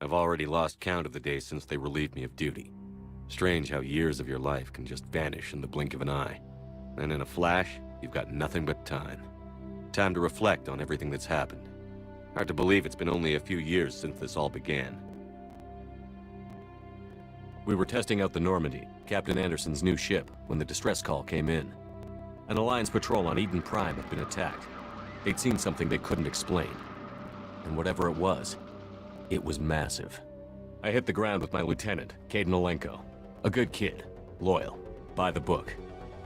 I've already lost count of the days since they relieved me of duty. Strange how years of your life can just vanish in the blink of an eye. And in a flash, you've got nothing but time. Time to reflect on everything that's happened. Hard to believe it's been only a few years since this all began. We were testing out the Normandy, Captain Anderson's new ship, when the distress call came in. An Alliance patrol on Eden Prime had been attacked. They'd seen something they couldn't explain. And whatever it was massive. I hit the ground with my lieutenant, Caden Olenko. A good kid, loyal, by the book,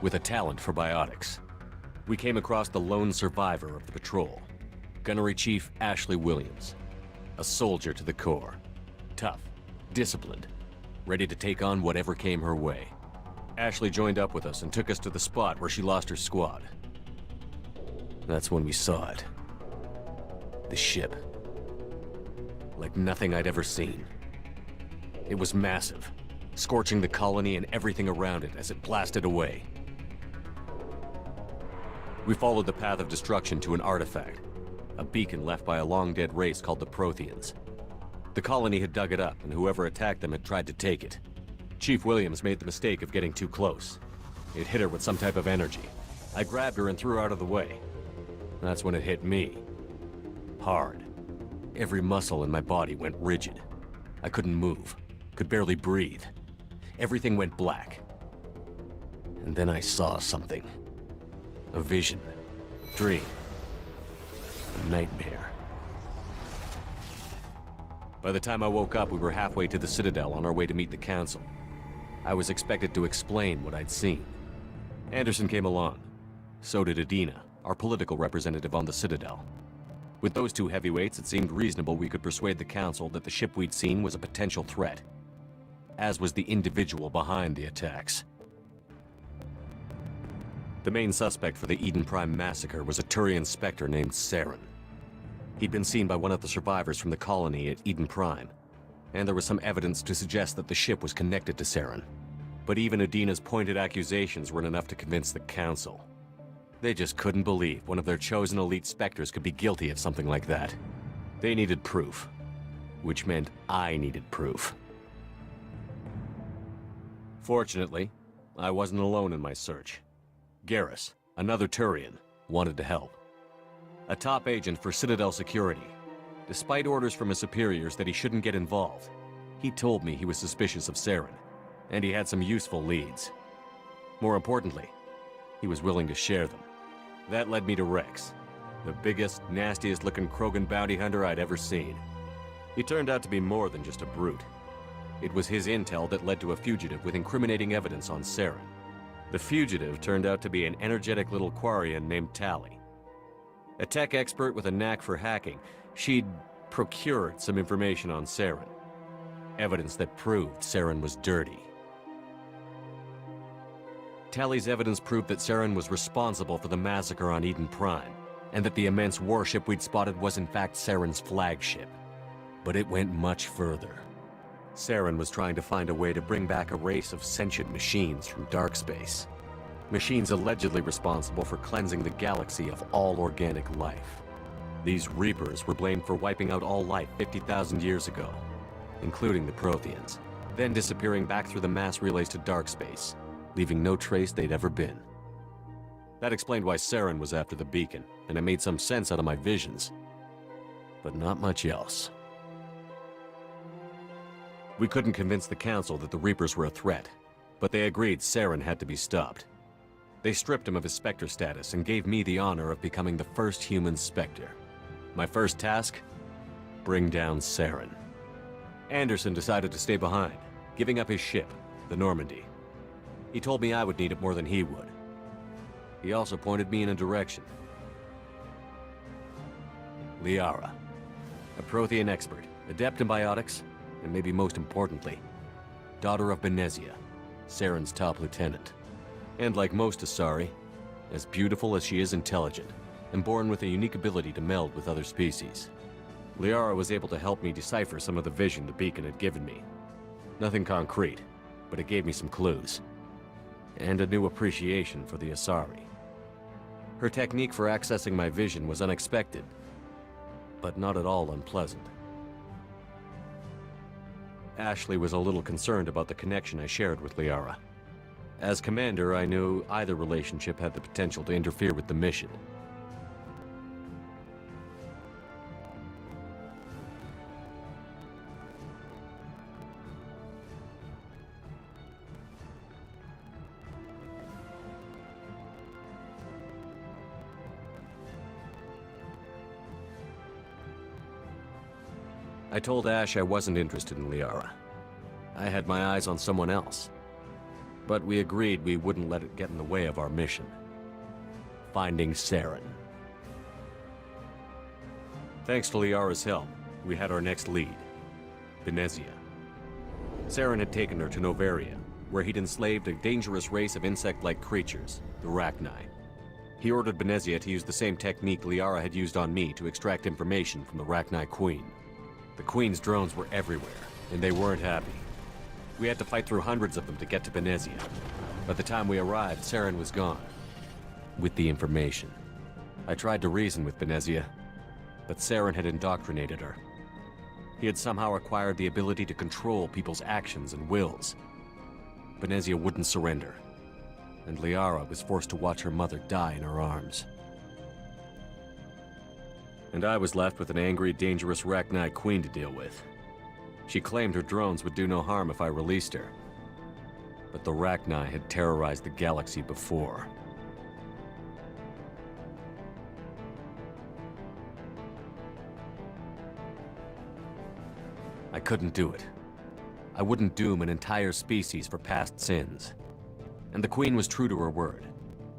with a talent for biotics. We came across the lone survivor of the patrol, Gunnery Chief Ashley Williams. A soldier to the core. Tough, disciplined, ready to take on whatever came her way. Ashley joined up with us and took us to the spot where she lost her squad. That's when we saw it. The ship. Like nothing I'd ever seen. It was massive, scorching the colony and everything around it as it blasted away. We followed the path of destruction to an artifact, a beacon left by a long-dead race called the Protheans. The colony had dug it up, and whoever attacked them had tried to take it. Chief Williams made the mistake of getting too close. It hit her with some type of energy. I grabbed her and threw her out of the way. That's when it hit me. Hard. Every muscle in my body went rigid. I couldn't move, could barely breathe. Everything went black. And then I saw something. A vision. Dream. A nightmare. By the time I woke up, we were halfway to the Citadel on our way to meet the Council. I was expected to explain what I'd seen. Anderson came along. So did Adina, our political representative on the Citadel. With those two heavyweights, it seemed reasonable we could persuade the Council that the ship we'd seen was a potential threat, as was the individual behind the attacks. The main suspect for the Eden Prime massacre was a Turian Spectre named Saren. He'd been seen by one of the survivors from the colony at Eden Prime, and there was some evidence to suggest that the ship was connected to Saren. But even Adina's pointed accusations weren't enough to convince the Council. They just couldn't believe one of their chosen elite Spectres could be guilty of something like that. They needed proof, which meant I needed proof. Fortunately, I wasn't alone in my search. Garrus, another Turian, wanted to help. A top agent for Citadel Security. Despite orders from his superiors that he shouldn't get involved, he told me he was suspicious of Saren, and he had some useful leads. More importantly, he was willing to share them. That led me to Rex, the biggest, nastiest-looking Krogan bounty hunter I'd ever seen. He turned out to be more than just a brute. It was his intel that led to a fugitive with incriminating evidence on Saren. The fugitive turned out to be an energetic little Quarian named Tali. A tech expert with a knack for hacking, she'd procured some information on Saren. Evidence that proved Saren was dirty. Tali's evidence proved that Saren was responsible for the massacre on Eden Prime, and that the immense warship we'd spotted was in fact Saren's flagship. But it went much further. Saren was trying to find a way to bring back a race of sentient machines from dark space. Machines allegedly responsible for cleansing the galaxy of all organic life. These Reapers were blamed for wiping out all life 50,000 years ago, including the Protheans, then disappearing back through the mass relays to dark space, leaving no trace they'd ever been. That explained why Saren was after the beacon, and it made some sense out of my visions. But not much else. We couldn't convince the Council that the Reapers were a threat, but they agreed Saren had to be stopped. They stripped him of his Spectre status and gave me the honor of becoming the first human Spectre. My first task? Bring down Saren. Anderson decided to stay behind, giving up his ship, the Normandy. He told me I would need it more than he would. He also pointed me in a direction. Liara, a Prothean expert, adept in biotics, and maybe most importantly, daughter of Benezia, Saren's top lieutenant. And like most Asari, as beautiful as she is intelligent, and born with a unique ability to meld with other species. Liara was able to help me decipher some of the vision the beacon had given me. Nothing concrete, but it gave me some clues. And a new appreciation for the Asari. Her technique for accessing my vision was unexpected, but not at all unpleasant. Ashley was a little concerned about the connection I shared with Liara. As commander, I knew either relationship had the potential to interfere with the mission. I told Ash I wasn't interested in Liara. I had my eyes on someone else. But we agreed we wouldn't let it get in the way of our mission. Finding Saren. Thanks to Liara's help, we had our next lead. Benezia. Saren had taken her to Novaria, where he'd enslaved a dangerous race of insect-like creatures, the Rachni. He ordered Benezia to use the same technique Liara had used on me to extract information from the Rachni Queen. The Queen's drones were everywhere, and they weren't happy. We had to fight through hundreds of them to get to Benezia. By the time we arrived, Saren was gone. With the information. I tried to reason with Benezia, but Saren had indoctrinated her. He had somehow acquired the ability to control people's actions and wills. Benezia wouldn't surrender, and Liara was forced to watch her mother die in her arms. And I was left with an angry, dangerous Rachni Queen to deal with. She claimed her drones would do no harm if I released her. But the Rachni had terrorized the galaxy before. I couldn't do it. I wouldn't doom an entire species for past sins. And the Queen was true to her word.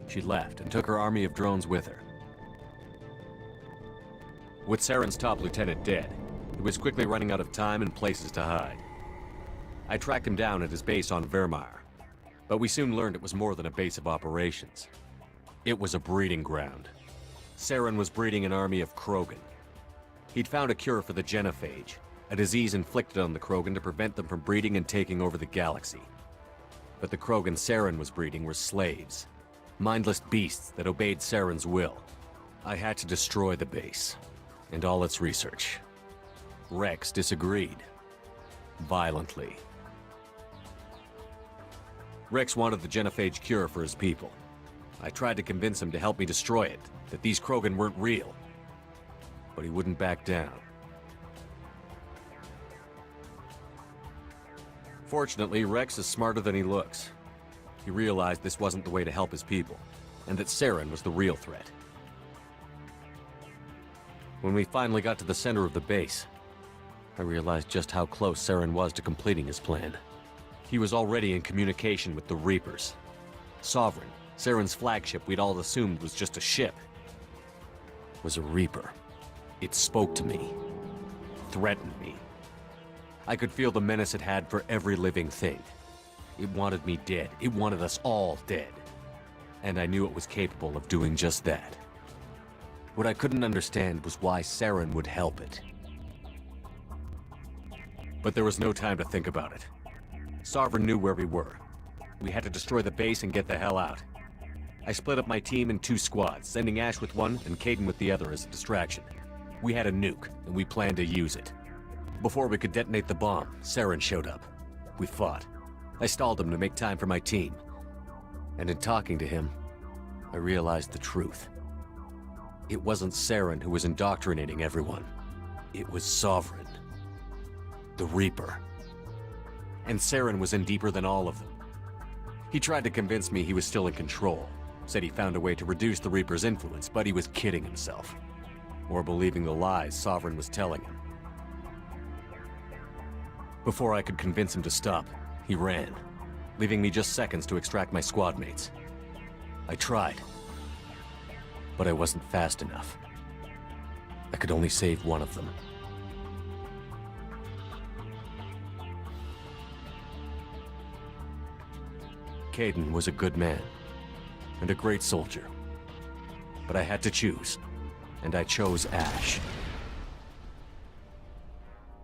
She left and took her army of drones with her. With Saren's top lieutenant dead, he was quickly running out of time and places to hide. I tracked him down at his base on Vermeer, but we soon learned it was more than a base of operations. It was a breeding ground. Saren was breeding an army of Krogan. He'd found a cure for the genophage, a disease inflicted on the Krogan to prevent them from breeding and taking over the galaxy. But the Krogan Saren was breeding were slaves, mindless beasts that obeyed Saren's will. I had to destroy the base and all its research. Rex disagreed. Violently. Rex wanted the genophage cure for his people. I tried to convince him to help me destroy it, that these Krogan weren't real. But he wouldn't back down. Fortunately, Rex is smarter than he looks. He realized this wasn't the way to help his people, and that Saren was the real threat. When we finally got to the center of the base, I realized just how close Saren was to completing his plan. He was already in communication with the Reapers. Sovereign, Saren's flagship we'd all assumed was just a ship, was a Reaper. It spoke to me, threatened me. I could feel the menace it had for every living thing. It wanted me dead. It wanted us all dead. And I knew it was capable of doing just that. What I couldn't understand was why Saren would help it. But there was no time to think about it. Sovereign knew where we were. We had to destroy the base and get the hell out. I split up my team in 2 squads, sending Ash with one and Caden with the other as a distraction. We had a nuke, and we planned to use it. Before we could detonate the bomb, Saren showed up. We fought. I stalled him to make time for my team. And in talking to him, I realized the truth. It wasn't Saren who was indoctrinating everyone. It was Sovereign. The Reaper. And Saren was in deeper than all of them. He tried to convince me he was still in control. Said he found a way to reduce the Reaper's influence, but he was kidding himself. Or believing the lies Sovereign was telling him. Before I could convince him to stop, he ran, leaving me just seconds to extract my squad mates. I tried, but I wasn't fast enough. I could only save one of them. Caden was a good man, and a great soldier. But I had to choose, and I chose Ash.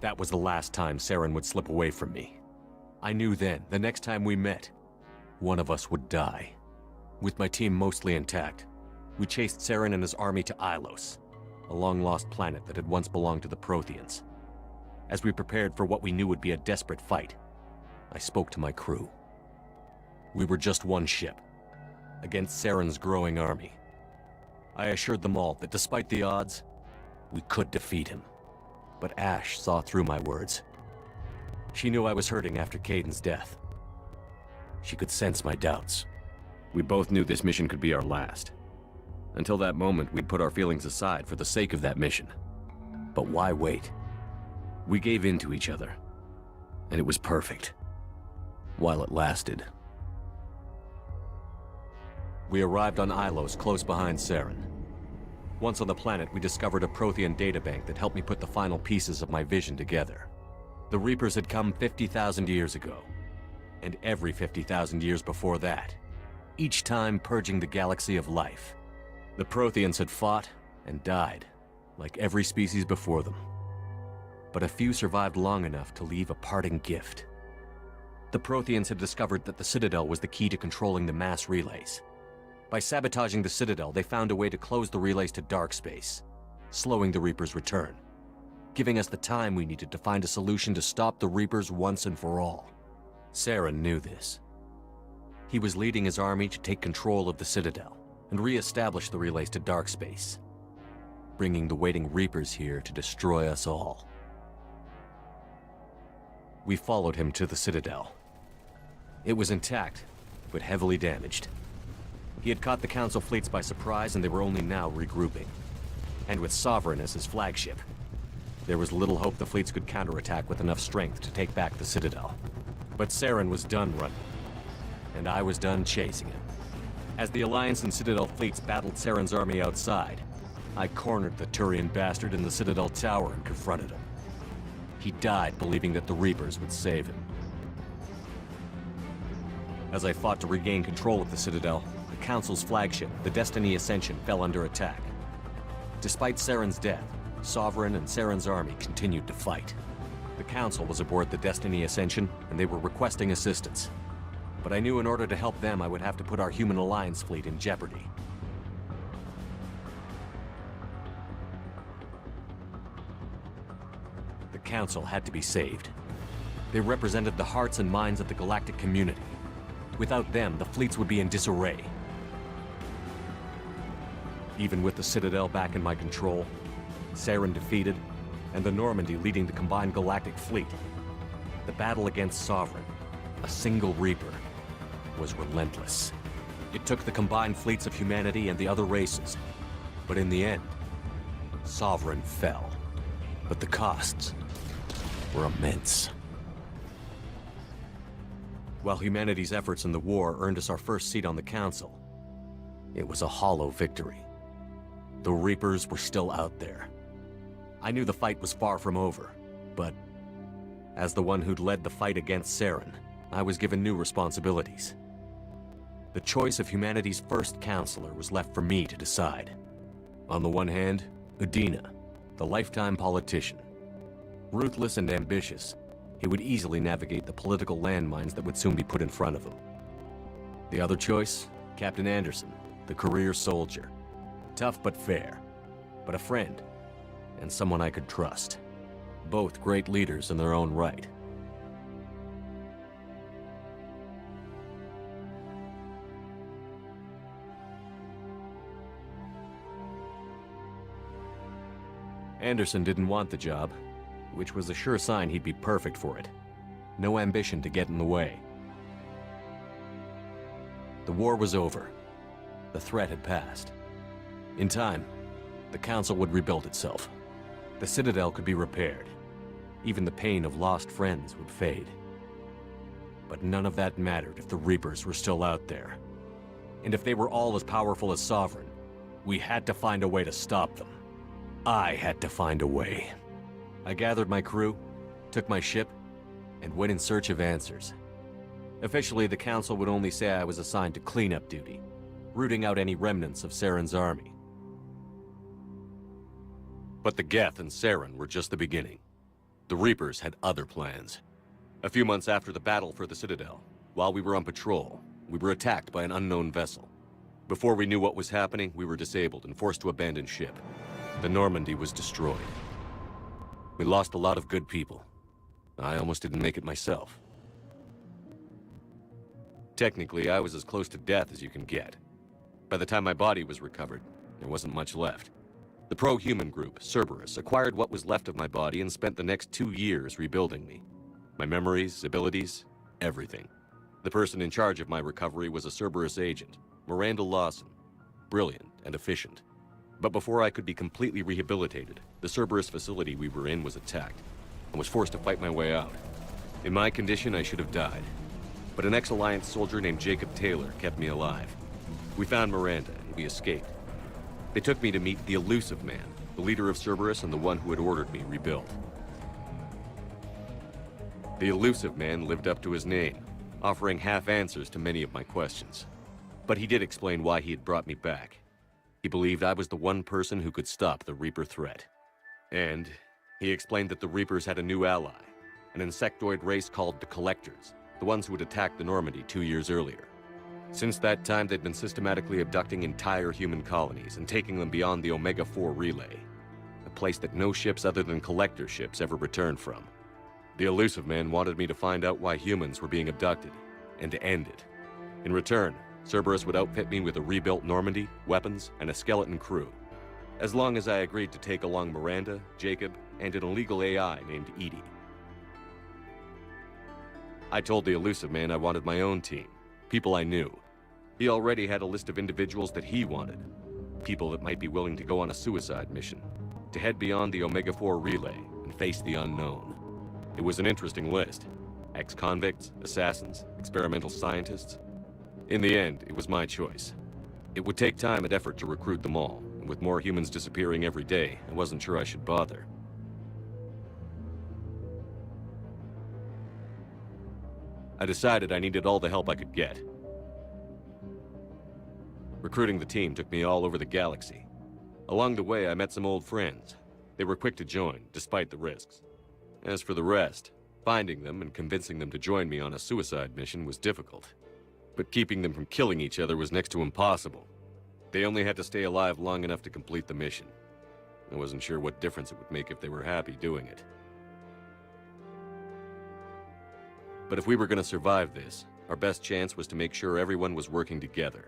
That was the last time Saren would slip away from me. I knew then, the next time we met, one of us would die. With my team mostly intact, we chased Saren and his army to Ilos, a long-lost planet that had once belonged to the Protheans. as we prepared for what we knew would be a desperate fight, I spoke to my crew. We were just one ship, against Saren's growing army. I assured them all that despite the odds, we could defeat him. But Ash saw through my words. She knew I was hurting after Caden's death. She could sense my doubts. We both knew this mission could be our last. Until that moment, we'd put our feelings aside for the sake of that mission. But why wait? We gave in to each other, and it was perfect. While it lasted. We arrived on Ilos close behind Saren. Once on the planet, we discovered a Prothean databank that helped me put the final pieces of my vision together. The Reapers had come 50,000 years ago, and every 50,000 years before that, each time purging the galaxy of life. The Protheans had fought and died, like every species before them. But a few survived long enough to leave a parting gift. The Protheans had discovered that the Citadel was the key to controlling the mass relays. By sabotaging the Citadel, they found a way to close the relays to dark space, slowing the Reapers' return, giving us the time we needed to find a solution to stop the Reapers once and for all. Saren knew this. He was leading his army to take control of the Citadel and re-establish the relays to dark space, bringing the waiting Reapers here to destroy us all. We followed him to the Citadel. It was intact, but heavily damaged. He had caught the Council fleets by surprise, and they were only now regrouping. And with Sovereign as his flagship, there was little hope the fleets could counterattack with enough strength to take back the Citadel. But Saren was done running, and I was done chasing him. As the Alliance and Citadel fleets battled Saren's army outside, I cornered the Turian bastard in the Citadel tower and confronted him. He died believing that the Reapers would save him. As I fought to regain control of the Citadel, the Council's flagship, the Destiny Ascension, fell under attack. Despite Saren's death, Sovereign and Saren's army continued to fight. The Council was aboard the Destiny Ascension, and they were requesting assistance. But I knew in order to help them, I would have to put our human Alliance fleet in jeopardy. The Council had to be saved. They represented the hearts and minds of the galactic community. Without them, the fleets would be in disarray. Even with the Citadel back in my control, Saren defeated, and the Normandy leading the combined galactic fleet, the battle against Sovereign, a single Reaper, was relentless. It took the combined fleets of humanity and the other races, but in the end, Sovereign fell. But the costs were immense. While humanity's efforts in the war earned us our first seat on the Council, it was a hollow victory. The Reapers were still out there. I knew the fight was far from over, but as the one who'd led the fight against Saren, I was given new responsibilities. The choice of humanity's first counselor was left for me to decide. On the one hand, Udina, the lifetime politician. Ruthless and ambitious, he would easily navigate the political landmines that would soon be put in front of him. The other choice, Captain Anderson, the career soldier. Tough but fair, but a friend, and someone I could trust. Both great leaders in their own right. Anderson didn't want the job, which was a sure sign he'd be perfect for it. No ambition to get in the way. The war was over. The threat had passed. In time, the Council would rebuild itself. The Citadel could be repaired. Even the pain of lost friends would fade. But none of that mattered if the Reapers were still out there. And if they were all as powerful as Sovereign, we had to find a way to stop them. I had to find a way. I gathered my crew, took my ship, and went in search of answers. Officially, the Council would only say I was assigned to cleanup duty, rooting out any remnants of Saren's army. But the Geth and Saren were just the beginning. The Reapers had other plans. A few months after the battle for the Citadel, while we were on patrol, we were attacked by an unknown vessel. Before we knew what was happening, we were disabled and forced to abandon ship. The Normandy was destroyed. We lost a lot of good people. I almost didn't make it myself. Technically, I was as close to death as you can get. By the time my body was recovered, there wasn't much left. The pro-human group, Cerberus, acquired what was left of my body and spent the next 2 years rebuilding me. My memories, abilities, everything. The person in charge of my recovery was a Cerberus agent, Miranda Lawson. Brilliant and efficient. But before I could be completely rehabilitated, the Cerberus facility we were in was attacked. I was forced to fight my way out. In my condition, I should have died. But an ex-Alliance soldier named Jacob Taylor kept me alive. We found Miranda, and we escaped. They took me to meet the Elusive Man, the leader of Cerberus and the one who had ordered me rebuilt. The Elusive Man lived up to his name, offering half answers to many of my questions. But he did explain why he had brought me back. He believed I was the one person who could stop the Reaper threat. And he explained that the Reapers had a new ally, an insectoid race called the Collectors, the ones who had attacked the Normandy 2 years earlier. Since that time, they'd been systematically abducting entire human colonies and taking them beyond the Omega-4 relay, a place that no ships other than Collector ships ever returned from. The Elusive Man wanted me to find out why humans were being abducted, and to end it. In return, Cerberus would outfit me with a rebuilt Normandy, weapons, and a skeleton crew, as long as I agreed to take along Miranda, Jacob, and an illegal AI named Edie. I told the Elusive Man I wanted my own team, people I knew. He already had a list of individuals that he wanted, people that might be willing to go on a suicide mission, to head beyond the Omega-4 relay and face the unknown. It was an interesting list. Ex-convicts, assassins, experimental scientists. In the end, it was my choice. It would take time and effort to recruit them all, and with more humans disappearing every day, I wasn't sure I should bother. I decided I needed all the help I could get. Recruiting the team took me all over the galaxy. Along the way, I met some old friends. They were quick to join, despite the risks. As for the rest, finding them and convincing them to join me on a suicide mission was difficult. But keeping them from killing each other was next to impossible. They only had to stay alive long enough to complete the mission. I wasn't sure what difference it would make if they were happy doing it. But if we were going to survive this, our best chance was to make sure everyone was working together.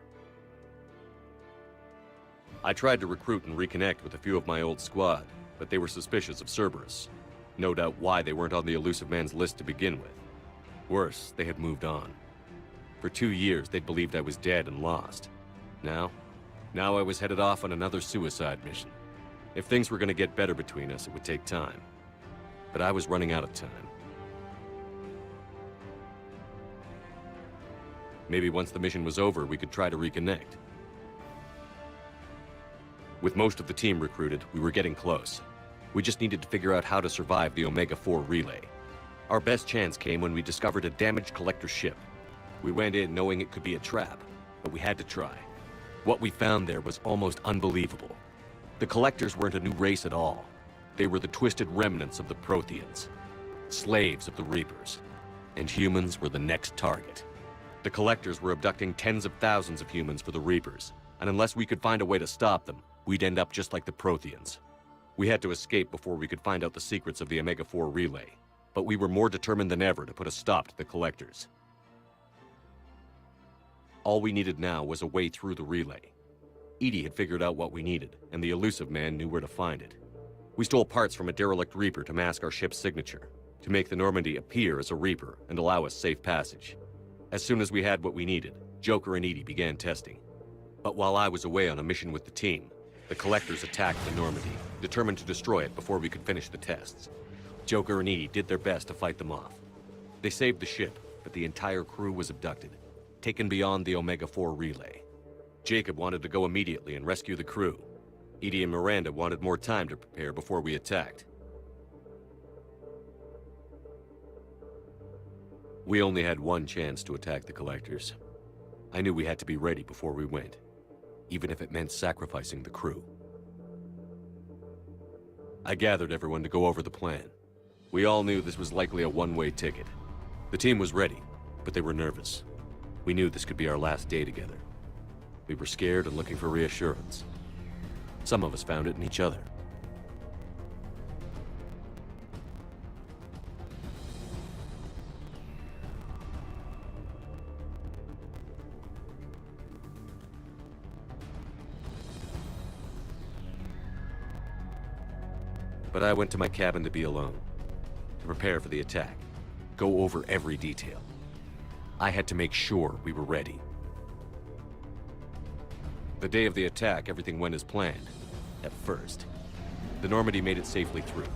I tried to recruit and reconnect with a few of my old squad, but they were suspicious of Cerberus. No doubt why they weren't on the Elusive Man's list to begin with. Worse, they had moved on. For 2 years, they'd believed I was dead and lost. Now I was headed off on another suicide mission. If things were going to get better between us, it would take time. But I was running out of time. Maybe once the mission was over, we could try to reconnect. With most of the team recruited, we were getting close. We just needed to figure out how to survive the Omega-4 relay. Our best chance came when we discovered a damaged Collector ship. We went in knowing it could be a trap, but we had to try. What we found there was almost unbelievable. The Collectors weren't a new race at all. They were the twisted remnants of the Protheans, slaves of the Reapers, and humans were the next target. The Collectors were abducting tens of thousands of humans for the Reapers, and unless we could find a way to stop them, we'd end up just like the Protheans. We had to escape before we could find out the secrets of the Omega-4 relay, but we were more determined than ever to put a stop to the Collectors. All we needed now was a way through the relay. Edie had figured out what we needed, and the Elusive Man knew where to find it. We stole parts from a derelict Reaper to mask our ship's signature, to make the Normandy appear as a Reaper and allow us safe passage. As soon as we had what we needed, Joker and Edie began testing. But while I was away on a mission with the team, the Collectors attacked the Normandy, determined to destroy it before we could finish the tests. Joker and Edie did their best to fight them off. They saved the ship, but the entire crew was abducted, taken beyond the Omega-4 relay. Jacob wanted to go immediately and rescue the crew. Edie and Miranda wanted more time to prepare before we attacked. We only had one chance to attack the Collectors. I knew we had to be ready before we went, even if it meant sacrificing the crew. I gathered everyone to go over the plan. We all knew this was likely a one-way ticket. The team was ready, but they were nervous. We knew this could be our last day together. We were scared and looking for reassurance. Some of us found it in each other. But I went to my cabin to be alone, to prepare for the attack, go over every detail. I had to make sure we were ready. The day of the attack, everything went as planned, at first. The Normandy made it safely through.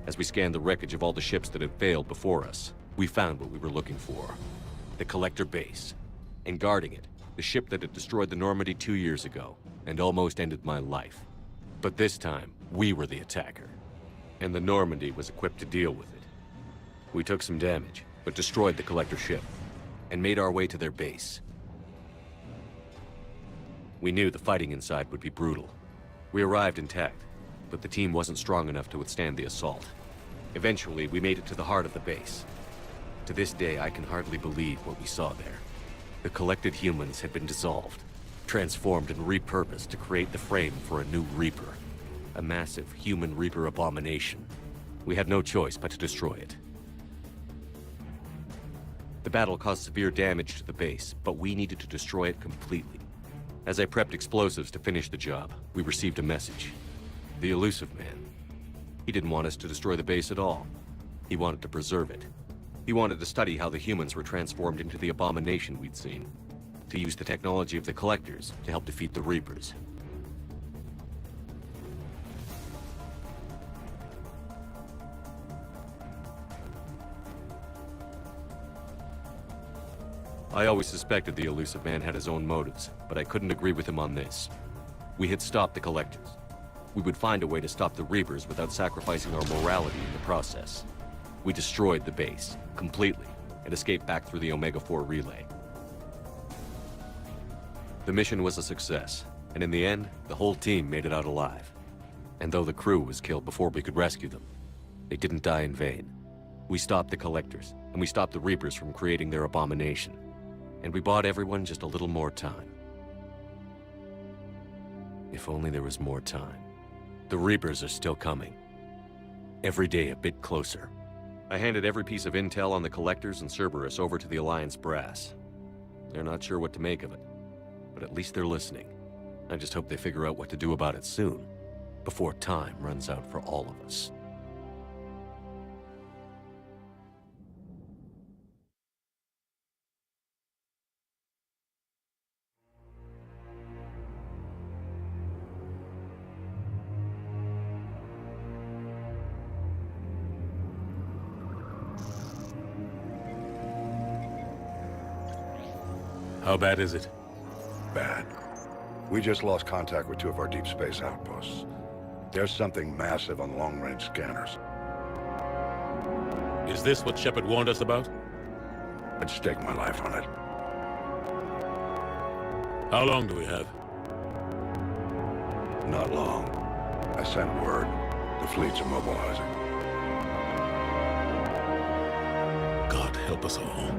As we scanned the wreckage of all the ships that had failed before us, we found what we were looking for. The Collector base. And guarding it, the ship that had destroyed the Normandy 2 years ago, and almost ended my life. But this time, we were the attacker. And the Normandy was equipped to deal with it. We took some damage, but destroyed the Collector ship, and made our way to their base. We knew the fighting inside would be brutal. We arrived intact, but the team wasn't strong enough to withstand the assault. Eventually, we made it to the heart of the base. To this day, I can hardly believe what we saw there. The collected humans had been dissolved, transformed and repurposed to create the frame for a new Reaper. A massive human Reaper abomination. We had no choice but to destroy it. The battle caused severe damage to the base, but we needed to destroy it completely. As I prepped explosives to finish the job, we received a message. The elusive man. He didn't want us to destroy the base at all. He wanted to preserve it. He wanted to study how the humans were transformed into the abomination we'd seen. To use the technology of the Collectors to help defeat the Reapers. I always suspected the elusive man had his own motives, but I couldn't agree with him on this. We had stopped the Collectors. We would find a way to stop the Reapers without sacrificing our morality in the process. We destroyed the base, completely, and escaped back through the Omega-4 relay. The mission was a success, and in the end, the whole team made it out alive. And though the crew was killed before we could rescue them, they didn't die in vain. We stopped the Collectors, and we stopped the Reapers from creating their abomination. And we bought everyone just a little more time. If only there was more time. The Reapers are still coming. Every day a bit closer. I handed every piece of intel on the Collectors and Cerberus over to the Alliance brass. They're not sure what to make of it, but at least they're listening. I just hope they figure out what to do about it soon, before time runs out for all of us. How bad is it? Bad. We just lost contact with 2 of our deep space outposts. There's something massive on long-range scanners. Is this what Shepard warned us about? I'd stake my life on it. How long do we have? Not long. I sent word. The fleets are mobilizing. God help us all.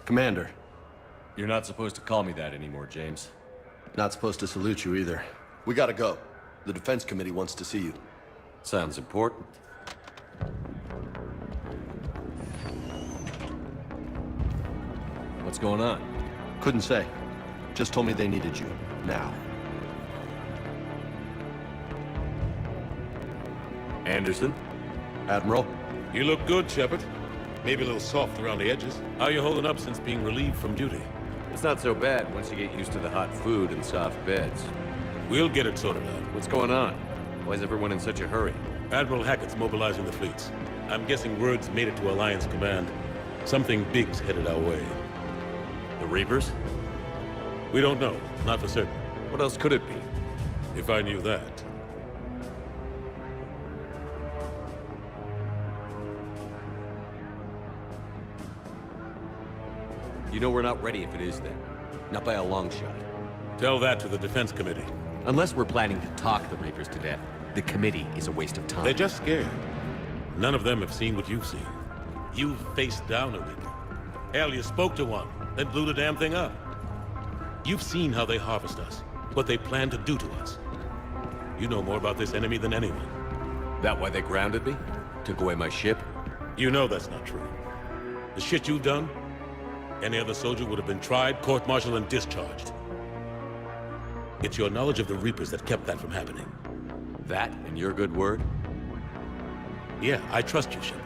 Commander. You're not supposed to call me that anymore, James. Not supposed to salute you either. We gotta go. The Defense Committee wants to see you. Sounds important. What's going on? Couldn't say. Just told me they needed you. Now. Anderson? Admiral? You look good, Shepard. Maybe a little soft around the edges. How you holding up since being relieved from duty? It's not so bad once you get used to the hot food and soft beds. We'll get it sorted out. What's going on? Why is everyone in such a hurry? Admiral Hackett's mobilizing the fleets. I'm guessing word's made it to Alliance Command. Something big's headed our way. The Reapers? We don't know, not for certain. What else could it be? If I knew that. You know we're not ready if it is then. Not by a long shot. Tell that to the Defense Committee. Unless we're planning to talk the Reapers to death, the committee is a waste of time. They're just scared. None of them have seen what you've seen. You've faced down a Reaper. Hell, you spoke to one, then blew the damn thing up. You've seen how they harvest us, what they plan to do to us. You know more about this enemy than anyone. That why they grounded me? Took away my ship? You know that's not true. The shit you've done, any other soldier would have been tried, court-martialed, and discharged. It's your knowledge of the Reapers that kept that from happening. That and your good word? Yeah, I trust you, Shepard.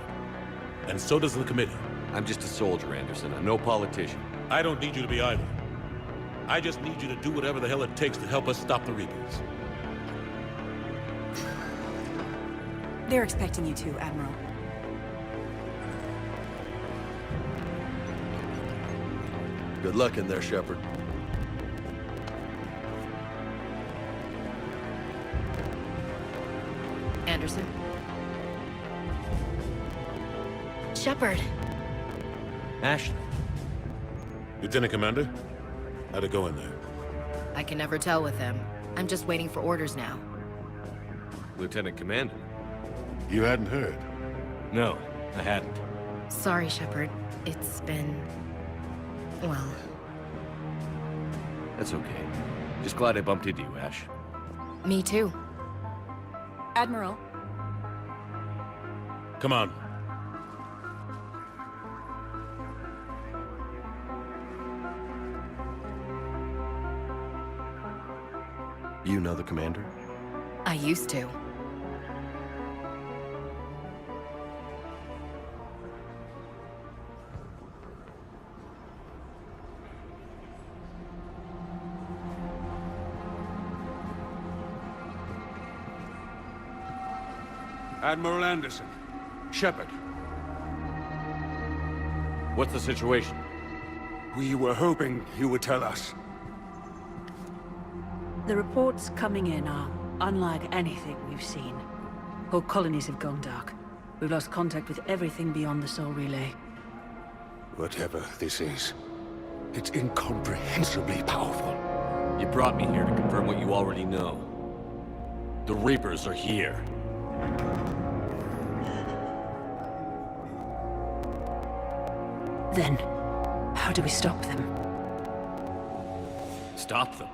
And so does the committee. I'm just a soldier, Anderson. I'm no politician. I don't need you to be either. I just need you to do whatever the hell it takes to help us stop the Reapers. They're expecting you to, Admiral. Good luck in there, Shepard. Anderson? Shepard. Ashley. Lieutenant Commander, how'd it go in there? I can never tell with him. I'm just waiting for orders now. Lieutenant Commander. You hadn't heard? No, I hadn't. Sorry, Shepard. It's been... well... That's okay. Just glad I bumped into you, Ash. Me too. Admiral, Come on. You know the commander? I used to. Admiral Anderson. Shepard. What's the situation? We were hoping you would tell us. The reports coming in are unlike anything we've seen. Whole colonies have gone dark. We've lost contact with everything beyond the Soul Relay. Whatever this is, it's incomprehensibly powerful. You brought me here to confirm what you already know. The Reapers are here. Then, how do we stop them? Stop them.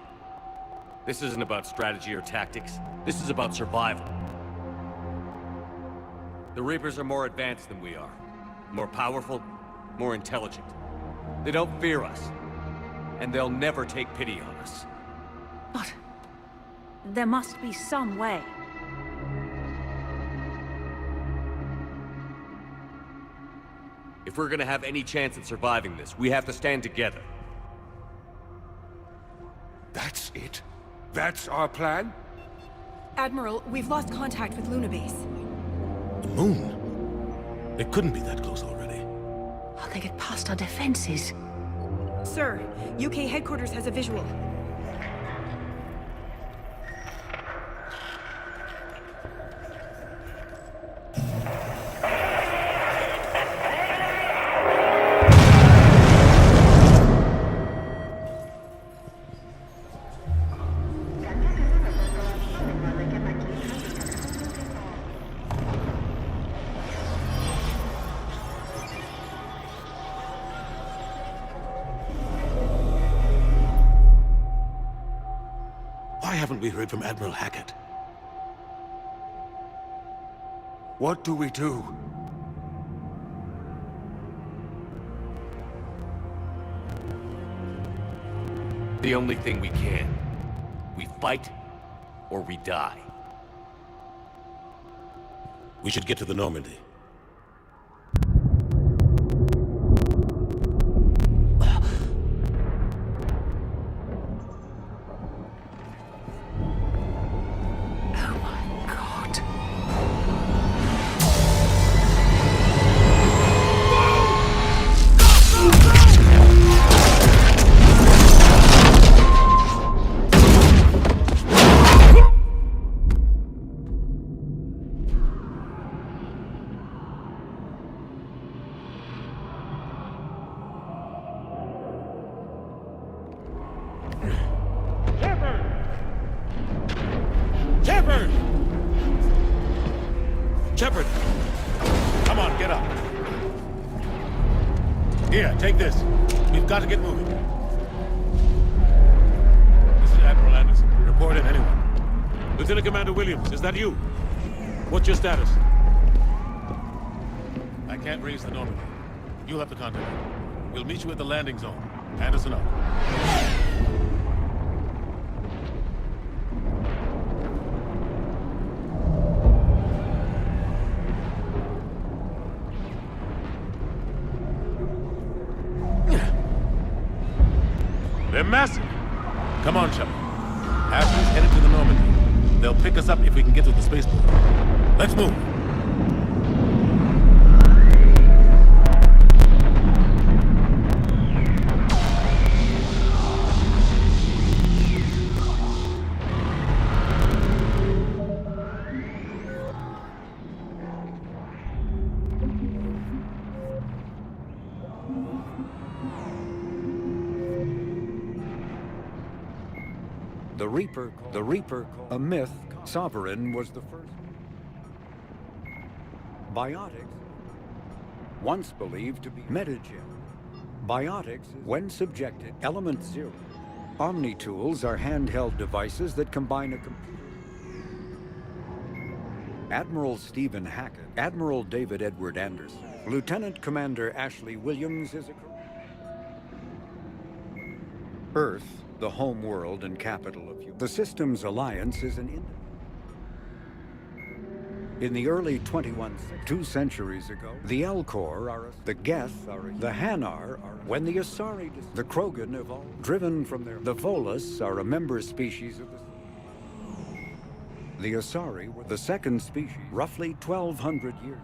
This isn't about strategy or tactics. This is about survival. The Reapers are more advanced than we are. More powerful, more intelligent. They don't fear us. And they'll never take pity on us. But... there must be some way. If we're gonna have any chance at surviving this, we have to stand together. That's it? That's our plan? Admiral, we've lost contact with Luna Base. The moon? It couldn't be that close already. How'd they get past our defenses? Sir, UK headquarters has a visual. Why haven't we heard from Admiral Hackett? What do we do? The only thing we can. We fight, or we die. We should get to the Normandy. Oh my god. Shepard! Come on, get up. Here, take this. We've got to get moving. This is Admiral Anderson. Report in, anyone. Lieutenant Commander Williams, is that you? What's your status? I can't raise the Normandy. You'll have to contact me. We'll meet you at the landing zone. Anderson up. They're massive. Come on, Shepard. Ashley's headed to the Normandy. They'll pick us up if we can get to the spaceport. Let's move. The Reaper, a myth, Sovereign was the first. Biotics, once believed to be metagen. Biotics, when subjected, element zero. Omni-tools are handheld devices that combine a computer. Admiral Stephen Hackett, Admiral David Edward Anderson, Lieutenant Commander Ashley Williams is a... Earth, the home world and capital of the Systems Alliance is an in the early 2 centuries ago, the Elcor are the Geth are the Hanar are when the Asari the Krogan evolved, driven from their the Volus are a member species of the Asari were the second species, roughly 1,200 years.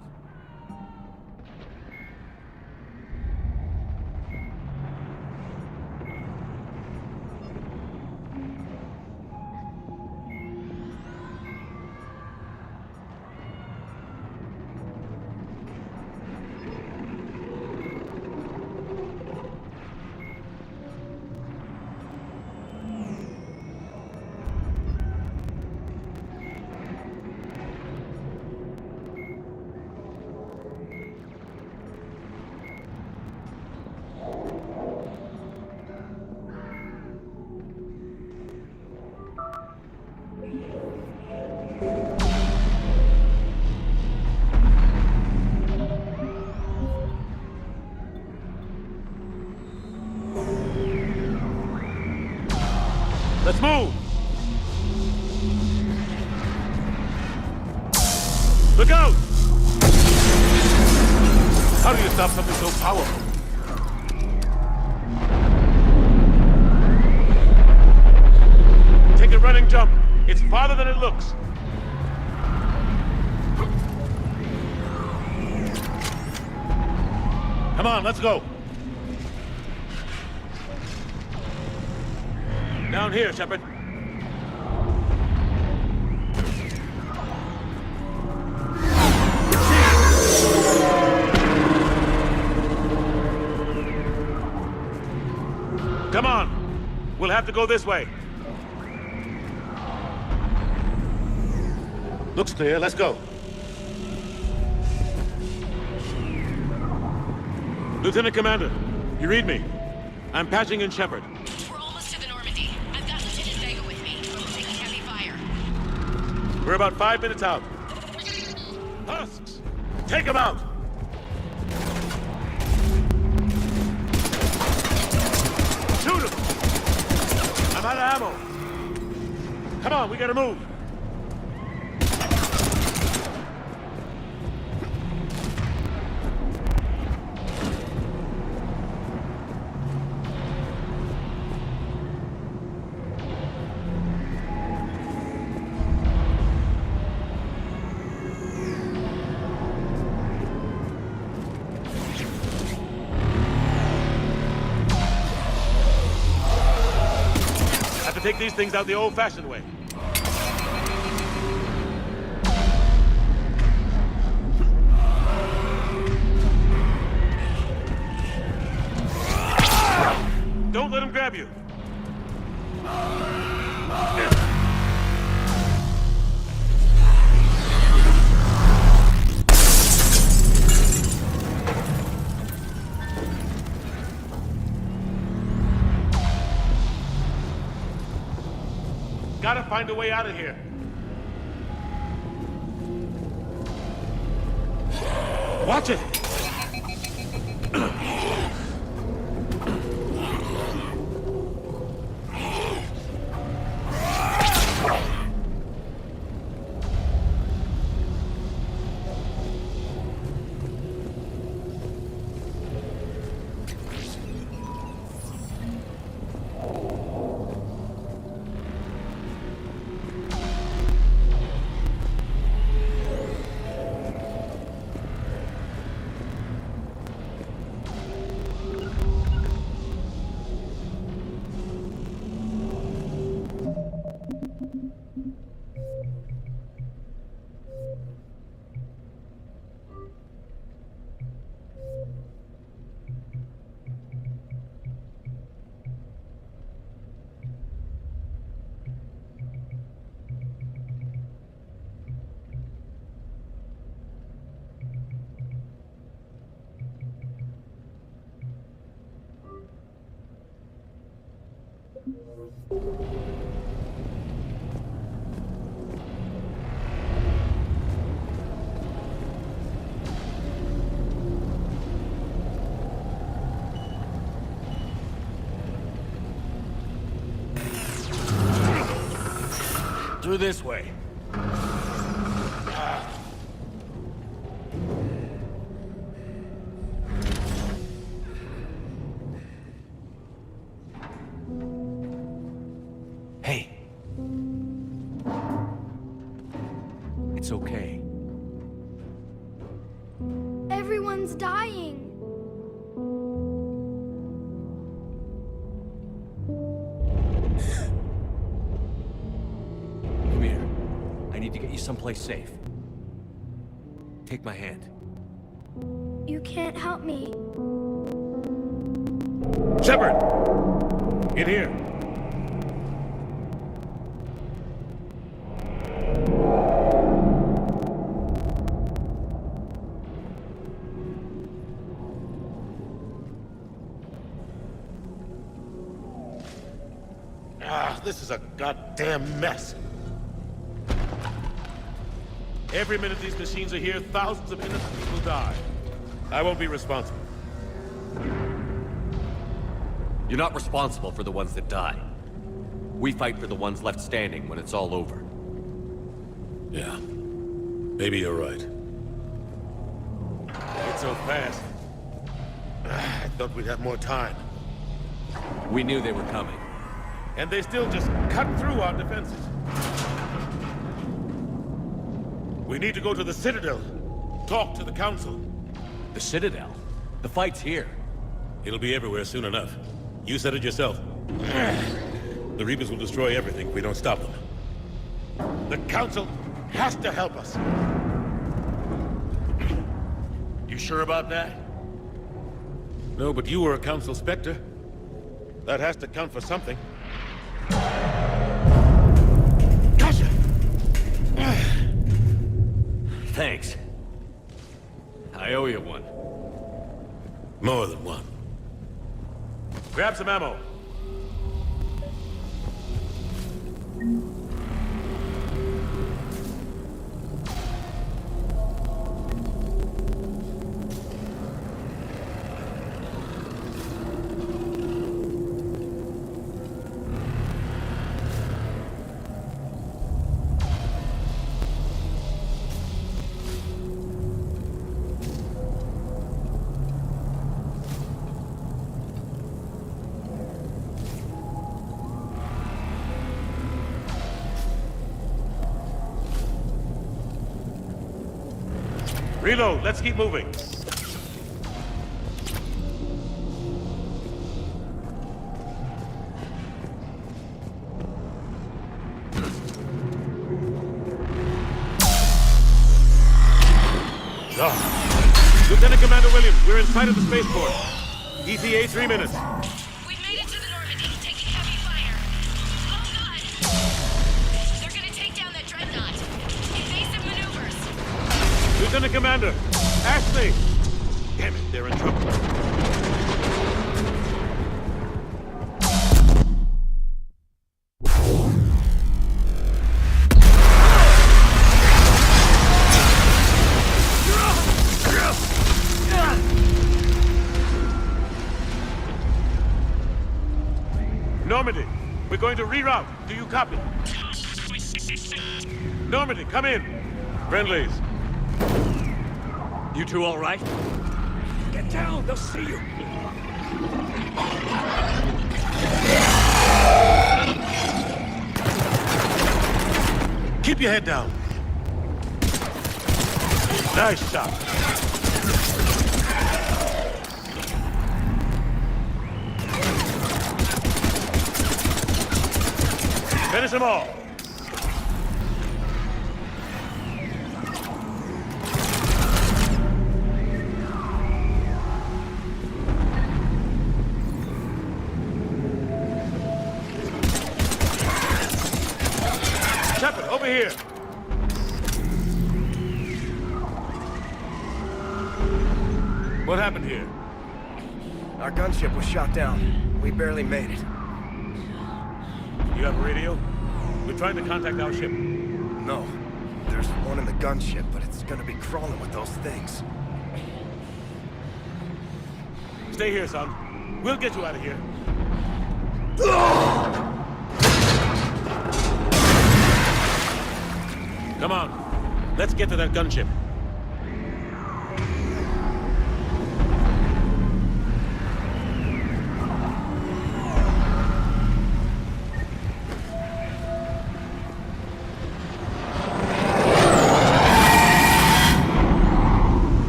Let's move! Look out! How do you stop something so powerful? Take a running jump. It's farther than it looks. Come on, let's go. Down here, Shepard. Come on. We'll have to go this way. Looks clear. Let's go. Lieutenant Commander, you read me? I'm patching in Shepard. We're about 5 minutes out. Husks! Take them out! Shoot them! I'm out of ammo. Come on, we gotta move. Take these things out the old-fashioned way. Don't let him grab you. find a way out of here. Watch it! Through this way. Hey. It's okay. Everyone's dying. Come here. I need to get you someplace safe. Take my hand. You can't help me. Shepard! In here. This is a goddamn mess. Every minute these machines are here, thousands of innocent people die. I won't be responsible. You're not responsible for the ones that die. We fight for the ones left standing when it's all over. Yeah. Maybe you're right. It's so fast. I thought we'd have more time. We knew they were coming. And they still just cut through our defenses. We need to go to the Citadel. Talk to the Council. The Citadel? The fight's here. It'll be everywhere soon enough. You said it yourself. The Reapers will destroy everything if we don't stop them. The Council has to help us. You sure about that? No, but you were a Council Spectre. That has to count for something. Gotcha! Thanks. I owe you one. More than one. Grab some ammo. Reload, let's keep moving. Lieutenant Commander Williams, we're in sight of the spaceport. ETA 3 minutes. We've made it to the Normandy, taking heavy fire. Oh God! They're gonna take down that dreadnought. Evasive maneuvers. Lieutenant Commander, Ashley! Damn it, they're in trouble. going to reroute. Do you copy? Normandy, come in. Friendlies. You two all right? Get down, they'll see you. Keep your head down. Nice shot. Finish them all. Shepard, over here. What happened here? Our gunship was shot down. We barely made it. You have a radio? We're trying to contact our ship. No. There's one in the gunship, but it's gonna be crawling with those things. Stay here, son. We'll get you out of here. Come on. Let's get to that gunship.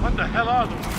What the hell are those?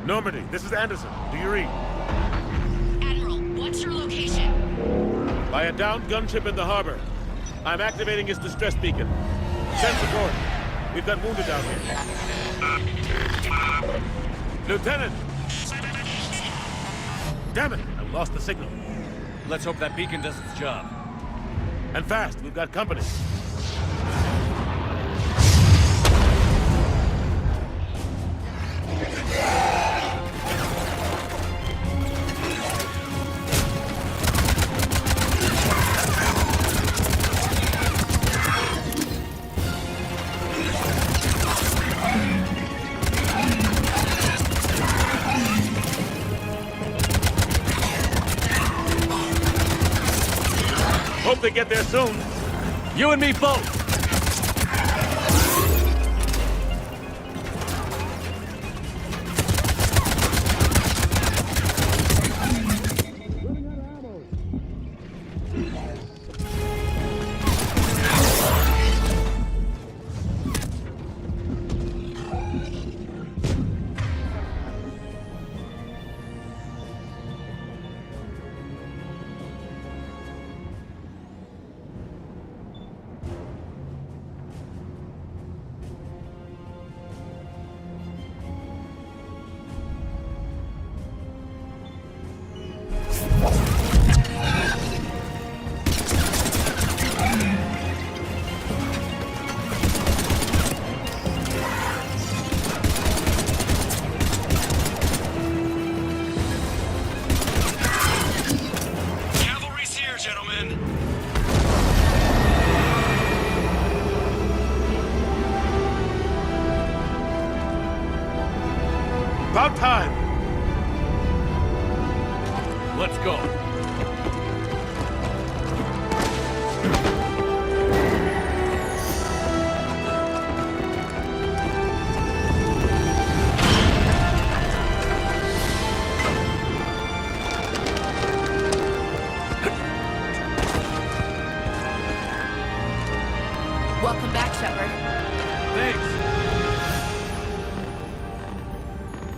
Normandy, this is Anderson. Do you read? Admiral, what's your location? By a downed gunship in the harbor. I'm activating its distress beacon. Send support. We've got wounded down here. Lieutenant! Damn it! I lost the signal. Let's hope that beacon does its job. And fast. We've got company. Hope they get there soon. You and me both! About time. Let's go.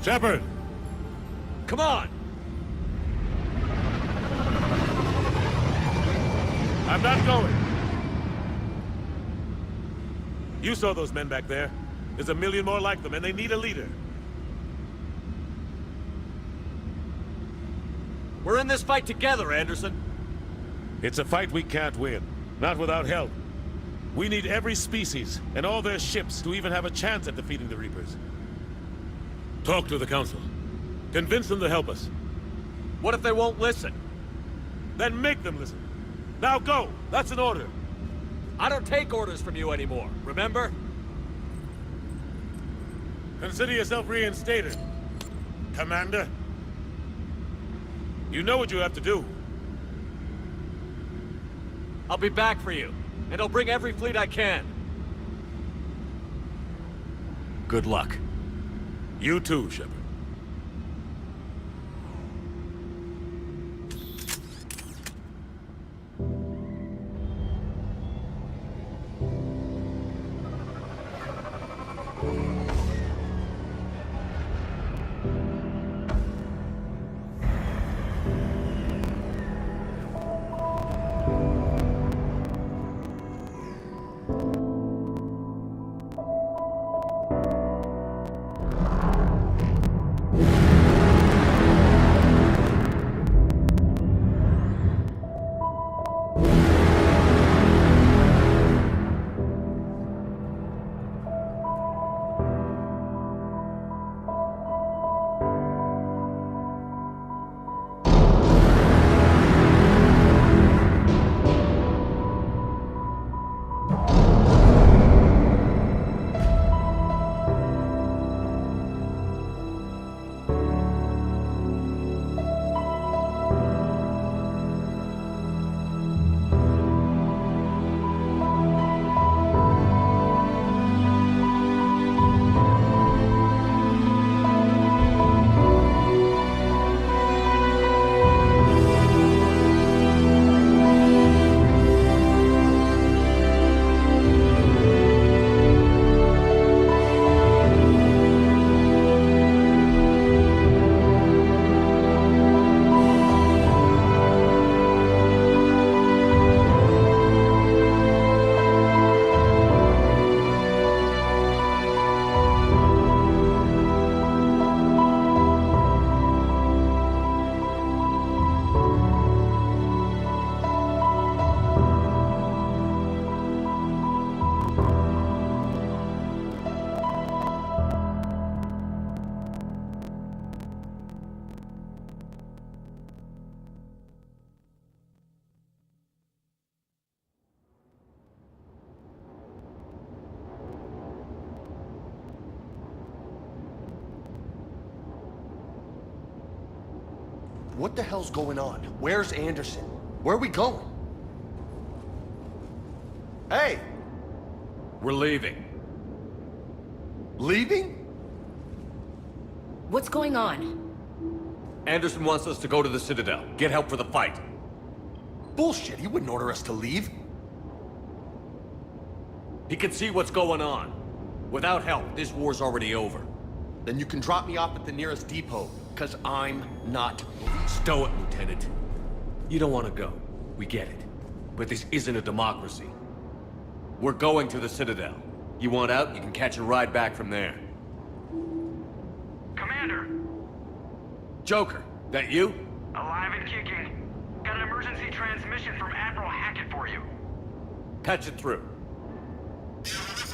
Shepard! Come on! I'm not going. You saw those men back there. There's a million more like them, and they need a leader. We're in this fight together, Anderson. It's a fight we can't win. Not without help. We need every species and all their ships to even have a chance at defeating the Reapers. Talk to the Council. Convince them to help us. What if they won't listen? Then make them listen. Now go! That's an order. I don't take orders from you anymore, remember? Consider yourself reinstated, Commander. You know what you have to do. I'll be back for you, and I'll bring every fleet I can. Good luck. You too, Shepard. What the hell's going on? Where's Anderson? Where are we going? Hey! We're leaving. Leaving? What's going on? Anderson wants us to go to the Citadel, get help for the fight. Bullshit, he wouldn't order us to leave. He can see what's going on. Without help, this war's already over. Then you can drop me off at the nearest depot, because I'm not. Stow it, Lieutenant. You don't want to go. We get it. But this isn't a democracy. We're going to the Citadel. You want out, you can catch a ride back from there. Commander! Joker, that you? Alive and kicking. Got an emergency transmission from Admiral Hackett for you. Patch it through.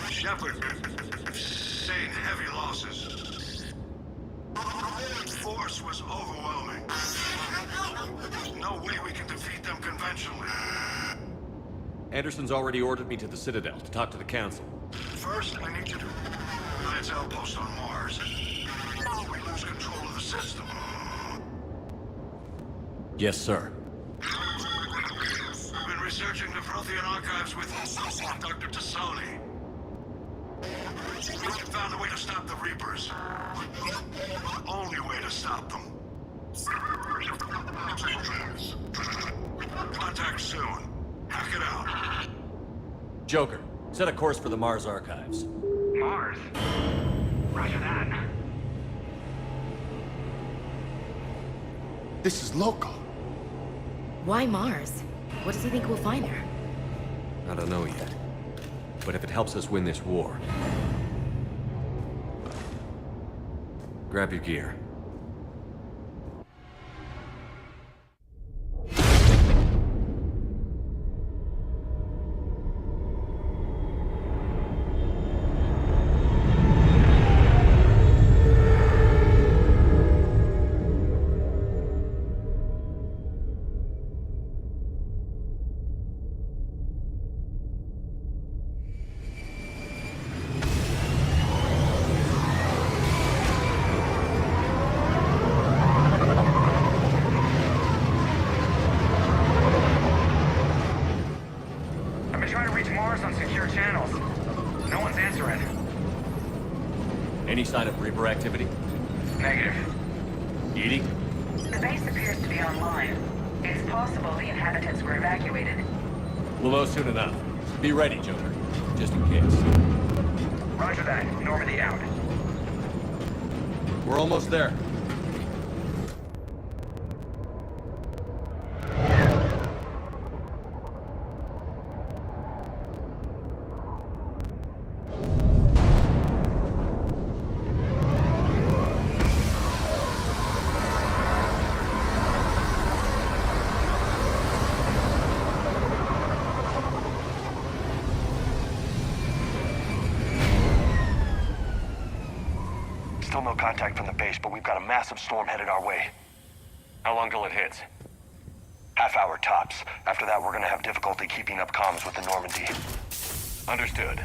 Shepard, sustained heavy losses. Force was overwhelming. No way we can defeat them conventionally. Anderson's already ordered me to the Citadel to talk to the Council. First, I need you to Alliance outpost on Mars. We lose control of the system. Yes, sir. We've been researching the Prothean archives with Dr. Tassoni. We found a way to stop the Reapers. The only way to stop them. Contact soon. Hack it out. Joker, set a course for the Mars archives. Mars? Roger that. This is local. Why Mars? What does he think we'll find there? I don't know yet. But if it helps us win this war... Grab your gear. Any sign of Reaper activity? Negative. Edie? The base appears to be online. It's possible the inhabitants were evacuated. We'll know soon enough. Be ready, Joker. Just in case. Roger that. Normandy out. We're almost there. Still no contact from the base, but we've got a massive storm headed our way. How long till it hits? Half hour tops. After that, we're gonna have difficulty keeping up comms with the Normandy. Understood.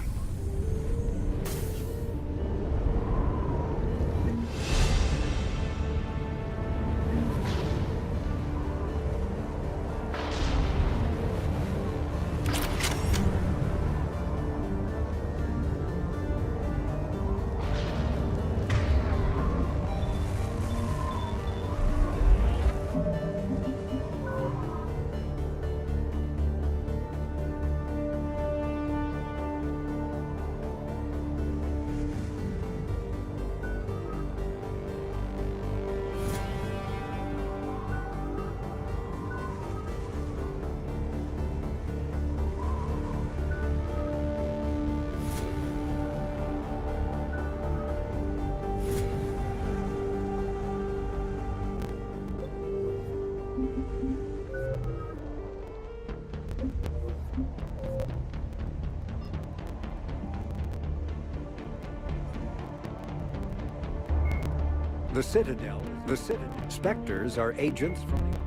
The Citadel. Spectres are agents from the...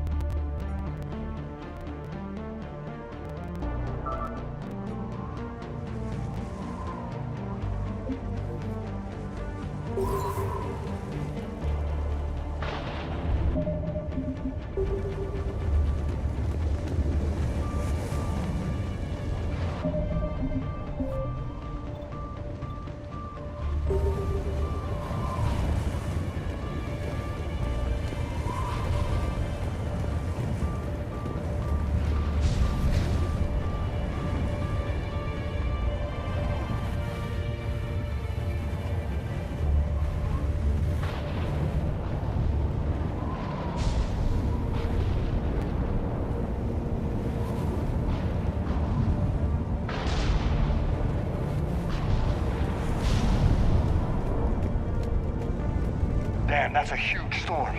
Damn, that's a huge storm.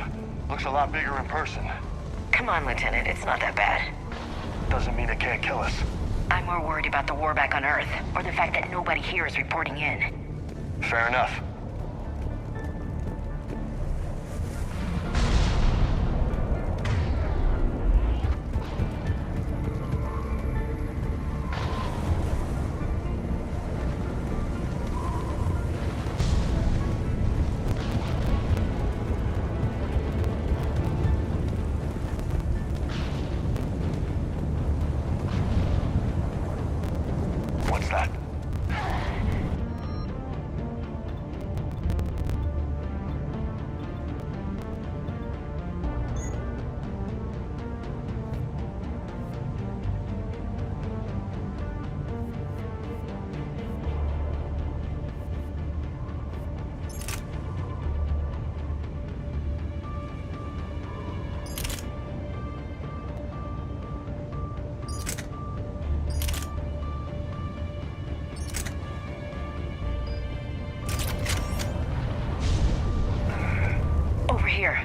Looks a lot bigger in person. Come on, Lieutenant, it's not that bad. Doesn't mean it can't kill us. I'm more worried about the war back on Earth, or the fact that nobody here is reporting in. Fair enough. here.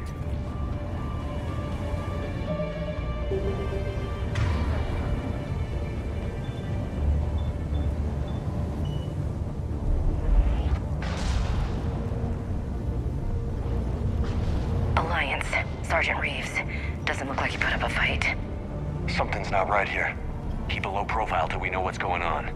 Alliance. Sergeant Reeves. Doesn't look like he put up a fight. Something's not right here. Keep a low profile till we know what's going on.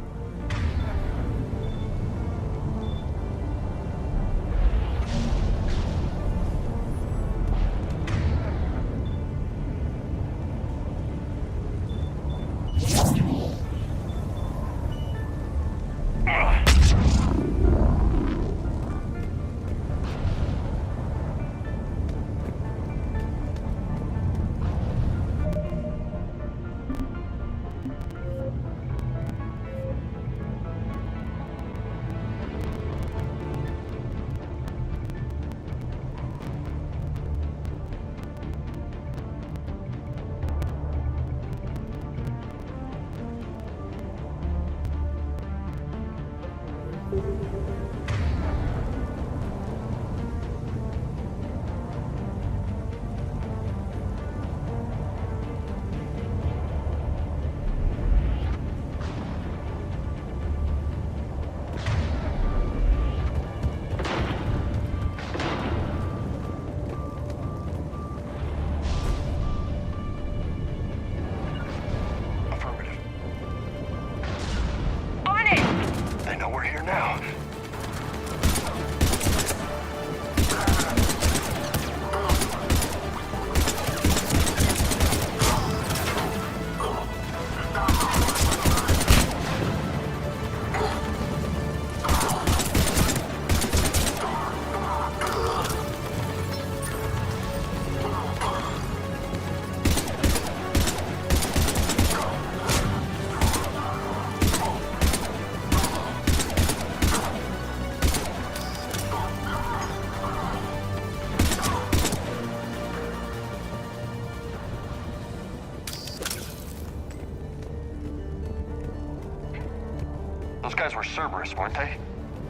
Those guys were Cerberus, weren't they?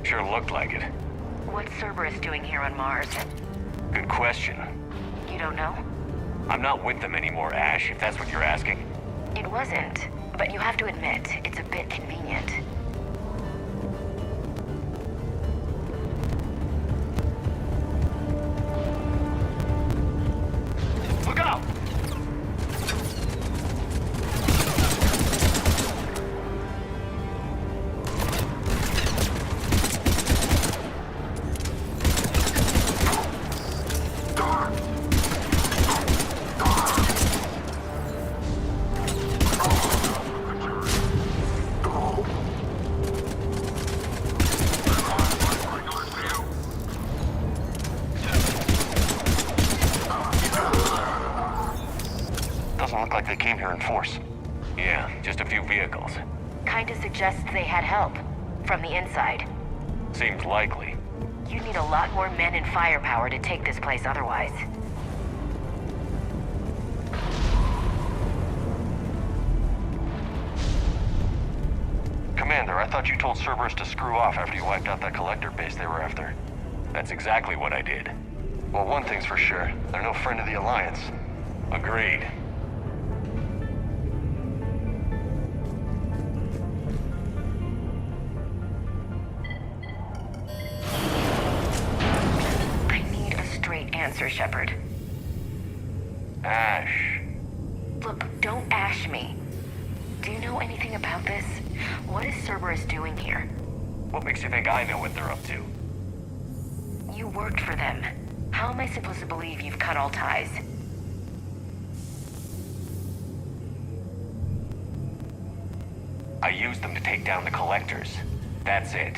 Sure looked like it. What's Cerberus doing here on Mars? Good question. You don't know? I'm not with them anymore, Ash, if that's what you're asking. It wasn't, but you have to admit, it's a bit convenient. Look out! Look like they came here in force. Yeah, just a few vehicles. Kinda suggests they had help. From the inside. Seems likely. You'd need a lot more men and firepower to take this place otherwise. Commander, I thought you told Cerberus to screw off after you wiped out that collector base they were after. That's exactly what I did. Well, one thing's for sure. They're no friend of the Alliance. Agreed. Answer, Shepard. Ash. Look, don't ash me. Do you know anything about this? What is Cerberus doing here? What makes you think I know what they're up to? You worked for them. How am I supposed to believe you've cut all ties? I used them to take down the collectors. That's it.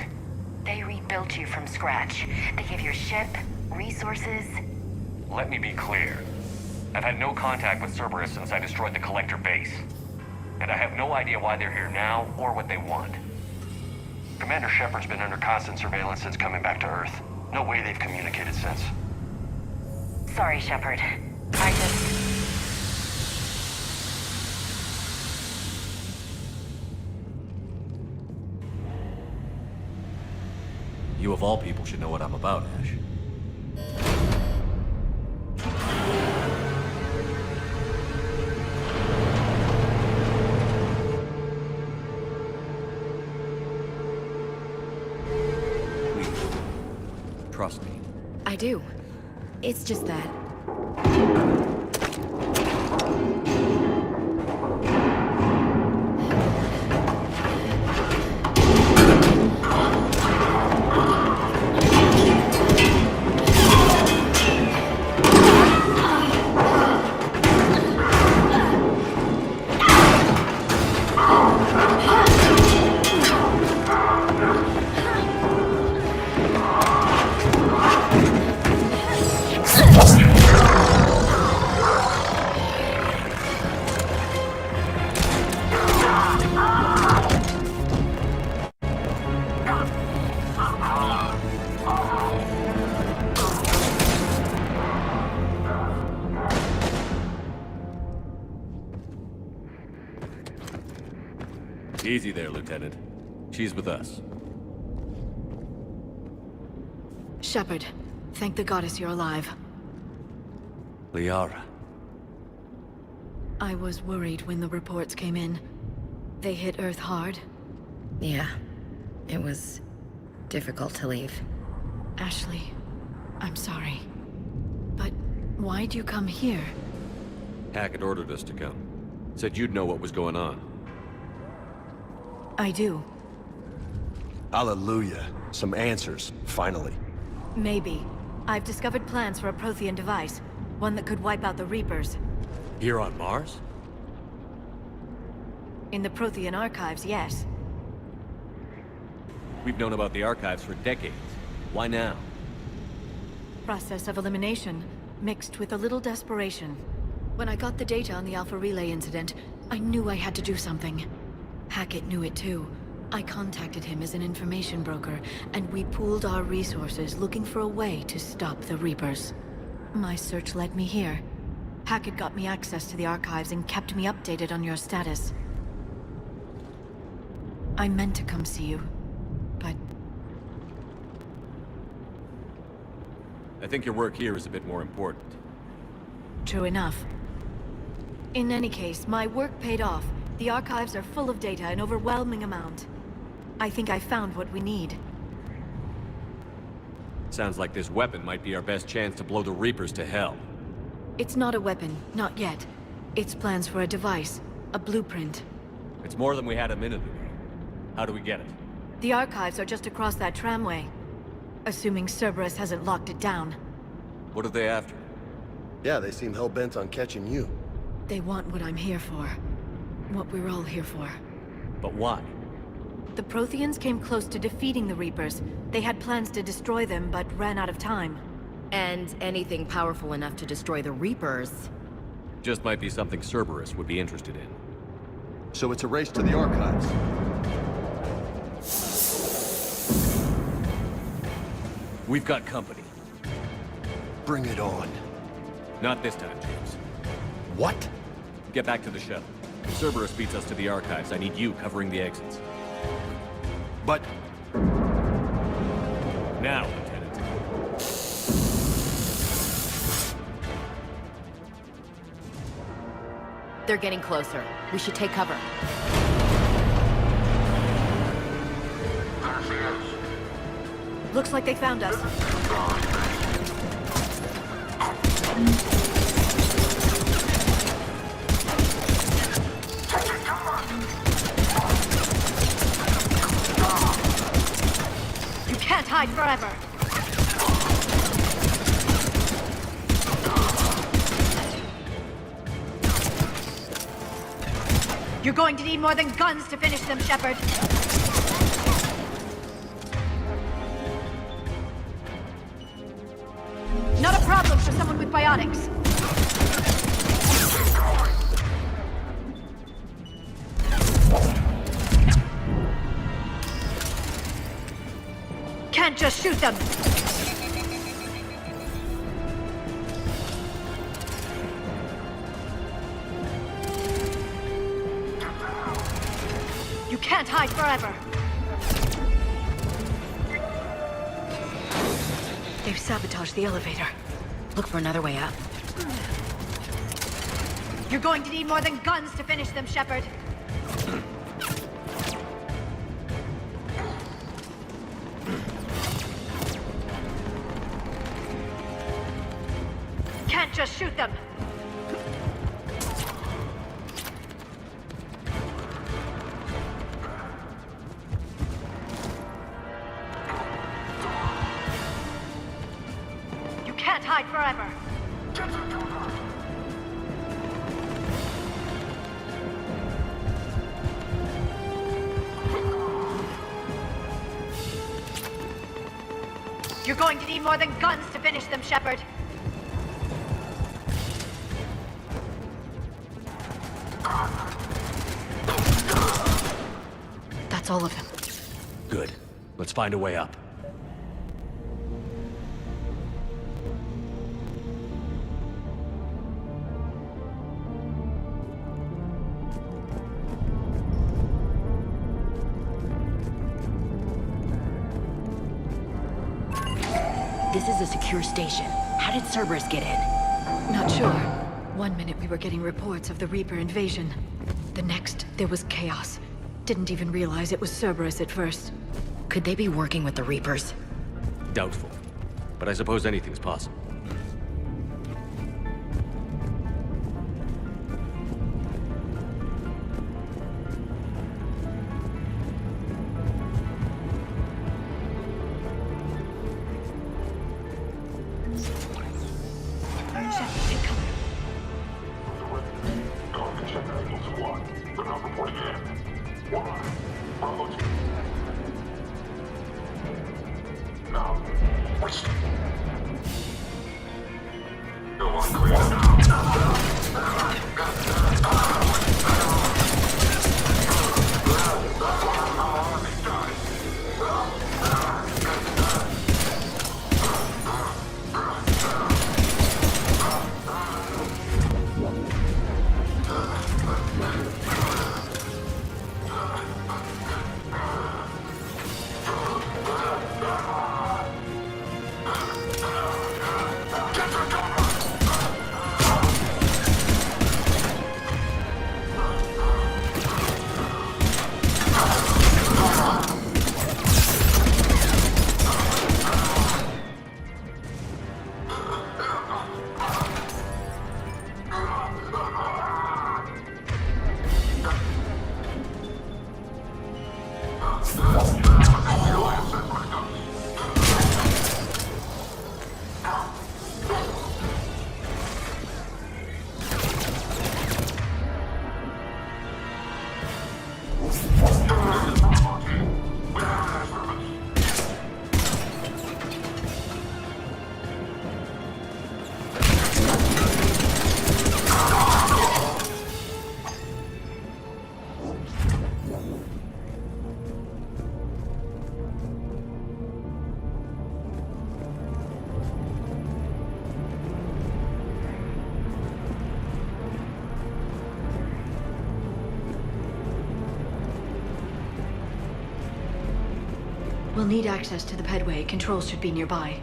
They rebuilt you from scratch. They gave you a ship, resources. Let me be clear. I've had no contact with Cerberus since I destroyed the collector base. And I have no idea why they're here now or what they want. Commander Shepard's been under constant surveillance since coming back to Earth. No way they've communicated since. Sorry, Shepard. I just... You of all people should know what I'm about, Ash. do. It's just that... Easy there, Lieutenant. She's with us. Shepard, thank the goddess you're alive. Liara. I was worried when the reports came in. They hit Earth hard. Yeah. It was difficult to leave. Ashley, I'm sorry. But why'd you come here? Hackett ordered us to come. Said you'd know what was going on. I do. Hallelujah. Some answers, finally. Maybe. I've discovered plans for a Prothean device. One that could wipe out the Reapers. Here on Mars? In the Prothean archives, yes. We've known about the archives for decades. Why now? Process of elimination, mixed with a little desperation. When I got the data on the Alpha Relay incident, I knew I had to do something. Hackett knew it too. I contacted him as an information broker, and we pooled our resources looking for a way to stop the Reapers. My search led me here. Hackett got me access to the archives and kept me updated on your status. I meant to come see you, but... I think your work here is a bit more important. True enough. In any case, my work paid off. The archives are full of data, an overwhelming amount. I think I found what we need. Sounds like this weapon might be our best chance to blow the Reapers to hell. It's not a weapon, not yet. It's plans for a device, a blueprint. It's more than we had a minute ago. How do we get it? The archives are just across that tramway. Assuming Cerberus hasn't locked it down. What are they after? Yeah, they seem hell-bent on catching you. They want what I'm here for. What we're all here for. But why? The Protheans came close to defeating the Reapers. They had plans to destroy them, but ran out of time. And anything powerful enough to destroy the Reapers. Just might be something Cerberus would be interested in. So it's a race to the archives. We've got company. Bring it on. Not this time, James. What? Get back to the shuttle. If Cerberus beats us to the archives, I need you covering the exits. But... Now, Lieutenant. They're getting closer. We should take cover. Looks like they found us. You can't hide forever. You're going to need more than guns to finish them, Shepard. Not a problem for someone with biotics. Can't just shoot them. You can't hide forever. They've sabotaged the elevator. Look for another way up. You're going to need more than guns to finish them, Shepard. can't just shoot them! You can't hide forever! You're going to need more than guns to finish them, Shepard. That's all of them. Good. Let's find a way up. This is a secure station. How did Cerberus get in? Not sure. One minute we were getting reports of the Reaper invasion. The next, there was chaos. Didn't even realize it was Cerberus at first. Could they be working with the Reapers? Doubtful. But I suppose anything's possible. We'll need access to the pedway. Controls should be nearby.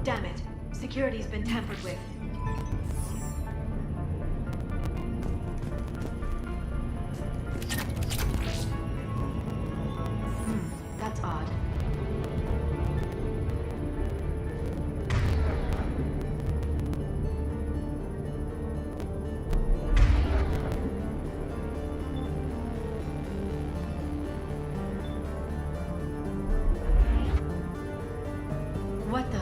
Damn it. Security's been tampered with. That's odd. What the?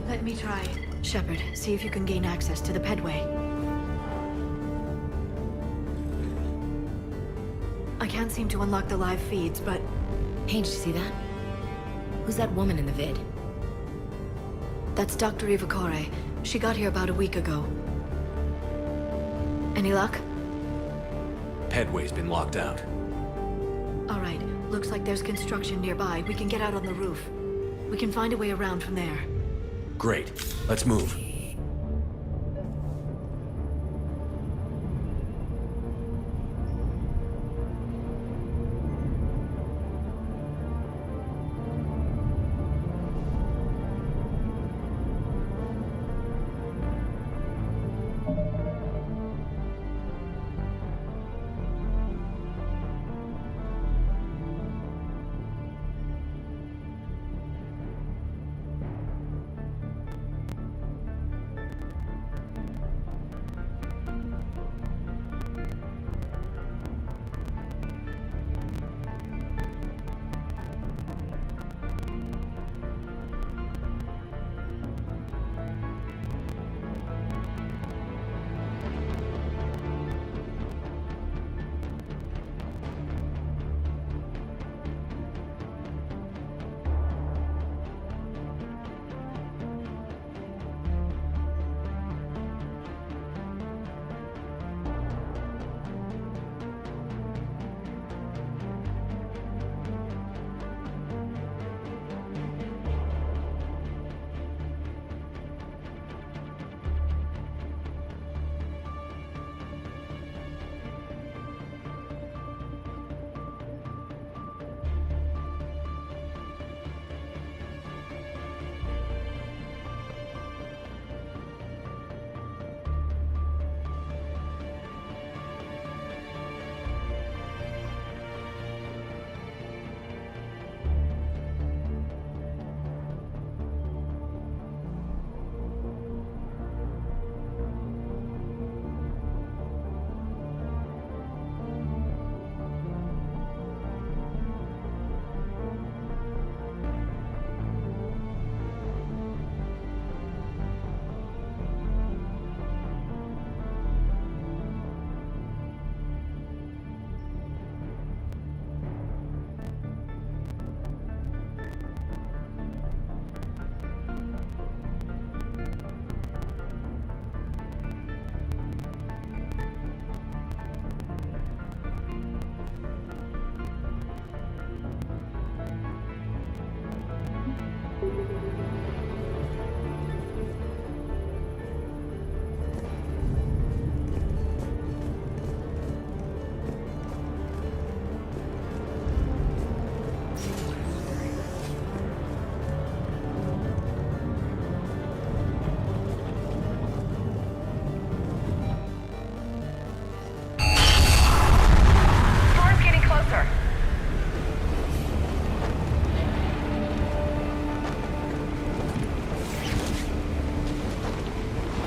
Let me try. Shepard, see if you can gain access to the pedway. I can't seem to unlock the live feeds, but... Hey, did you see that? Who's that woman in the vid? That's Dr. Ivakore. She got here about a week ago. Any luck? Pedway's been locked out. All right. Looks like there's construction nearby. We can get out on the roof. We can find a way around from there. Great. Let's move.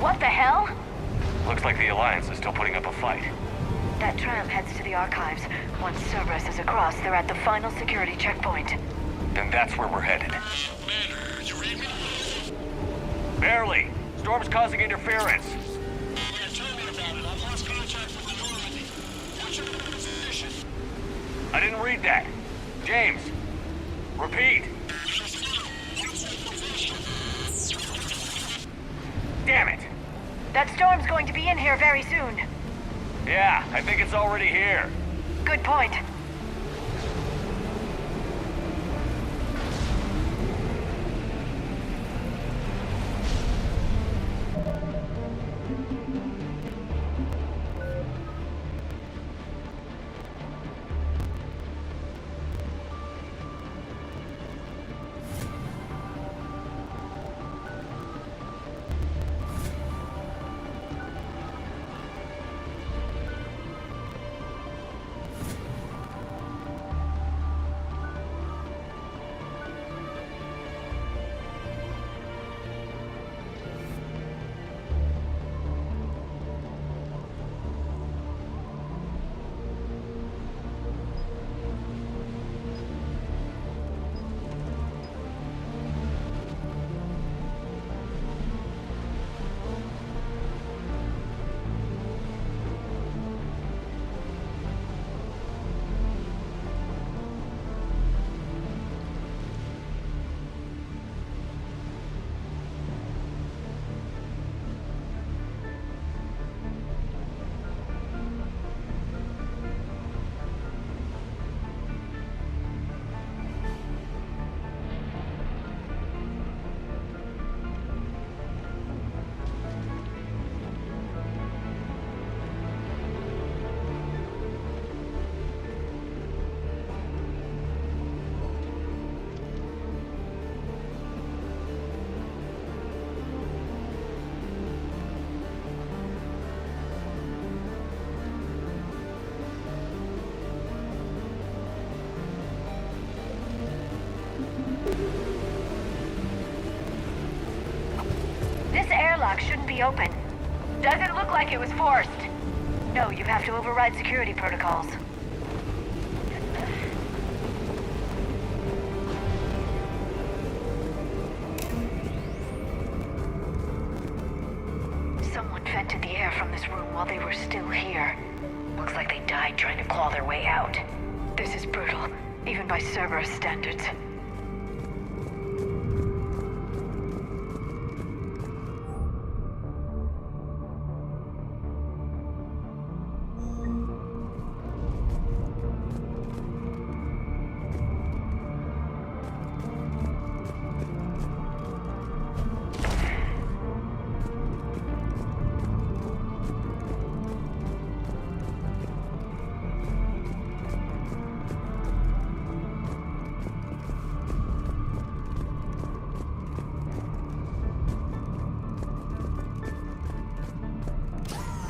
What the hell? Looks like the Alliance is still putting up a fight. That tram heads to the archives. Once Cerberus is across, they're at the final security checkpoint. Then that's where we're headed. Commander, you read me? Barely. Storm's causing interference. Tell me about it. I've lost contact with the Normandy. What's your position? I didn't read that. James, repeat. Damn it. That storm's going to be in here very soon. Yeah, I think it's already here. Good point. This airlock shouldn't be open. Doesn't look like it was forced. No, you have to override security protocols. Someone vented the air from this room while they were still here. Looks like they died trying to claw their way out. This is brutal, even by Cerberus standards.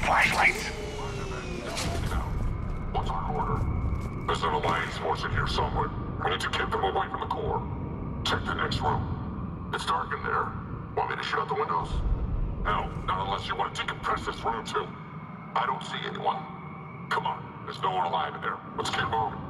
Flashlights. What's our order? There's an Alliance force in here somewhere. We need to keep them away from the core. Check the next room. It's dark in there. Want me to shut out the windows? No, not unless you want to decompress this room too. I don't see anyone. Come on, there's no one alive in there. Let's keep moving.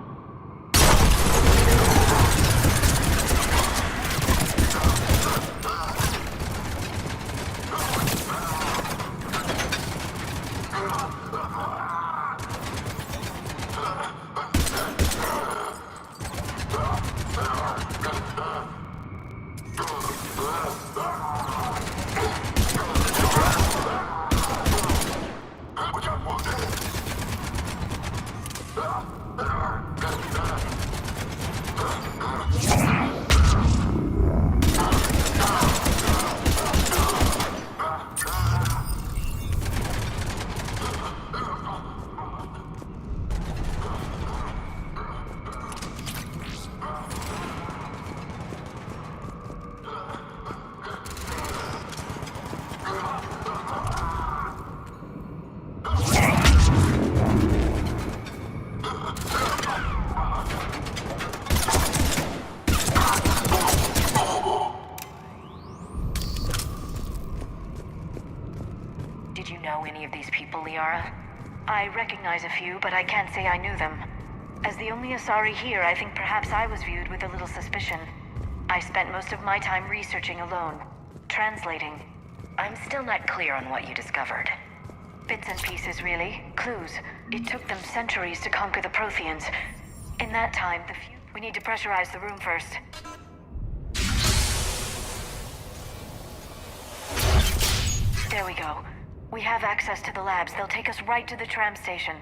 any of these people, Liara. I recognize a few, but I can't say I knew them. As the only Asari here, I think perhaps I was viewed with a little suspicion. I spent most of my time researching alone, translating. I'm still not clear on what you discovered. Bits and pieces, really. Clues. It took them centuries to conquer the Protheans. In that time, we need to pressurize the room first. There we go. We have access to the labs. They'll take us right to the tram station.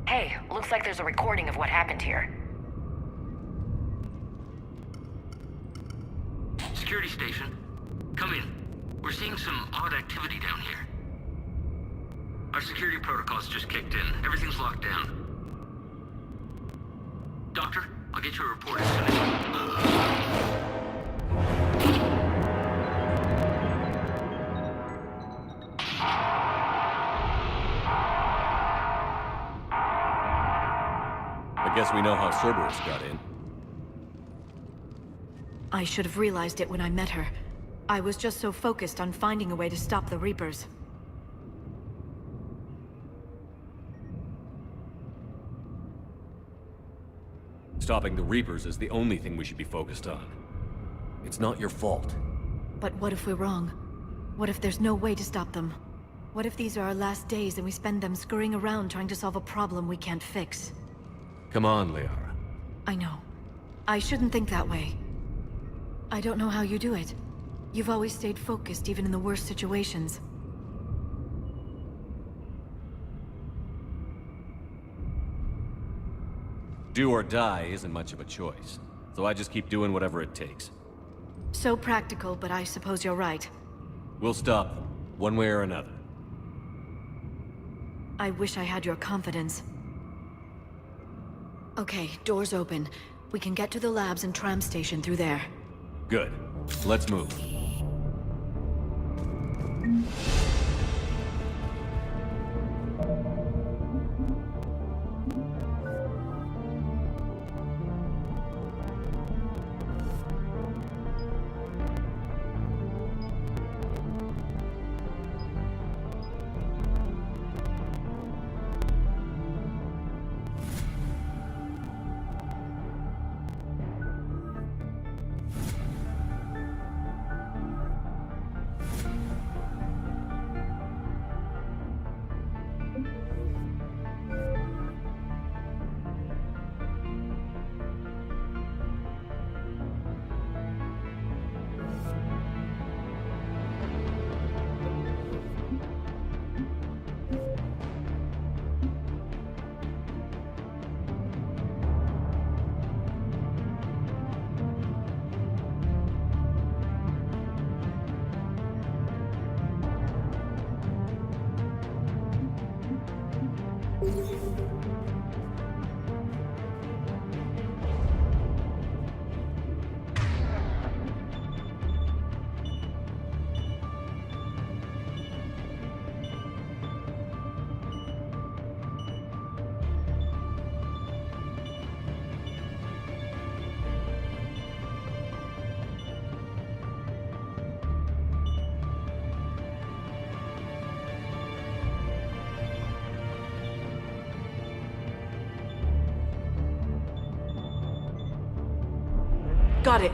Hey, looks like there's a recording of what happened here. Security station. Come in. We're seeing some odd activity down here. Our security protocols just kicked in. Everything's locked down. Doctor, I'll get you a report as soon as... I guess we know how Cerberus got in. I should have realized it when I met her. I was just so focused on finding a way to stop the Reapers. Stopping the Reapers is the only thing we should be focused on. It's not your fault. But what if we're wrong? What if there's no way to stop them? What if these are our last days and we spend them scurrying around trying to solve a problem we can't fix? Come on, Liara. I know. I shouldn't think that way. I don't know how you do it. You've always stayed focused even in the worst situations. Do or die isn't much of a choice, so I just keep doing whatever it takes. So practical, but I suppose you're right. We'll stop them, one way or another. I wish I had your confidence. Okay, doors open. We can get to the labs and tram station through there. Good. Let's move. Got it.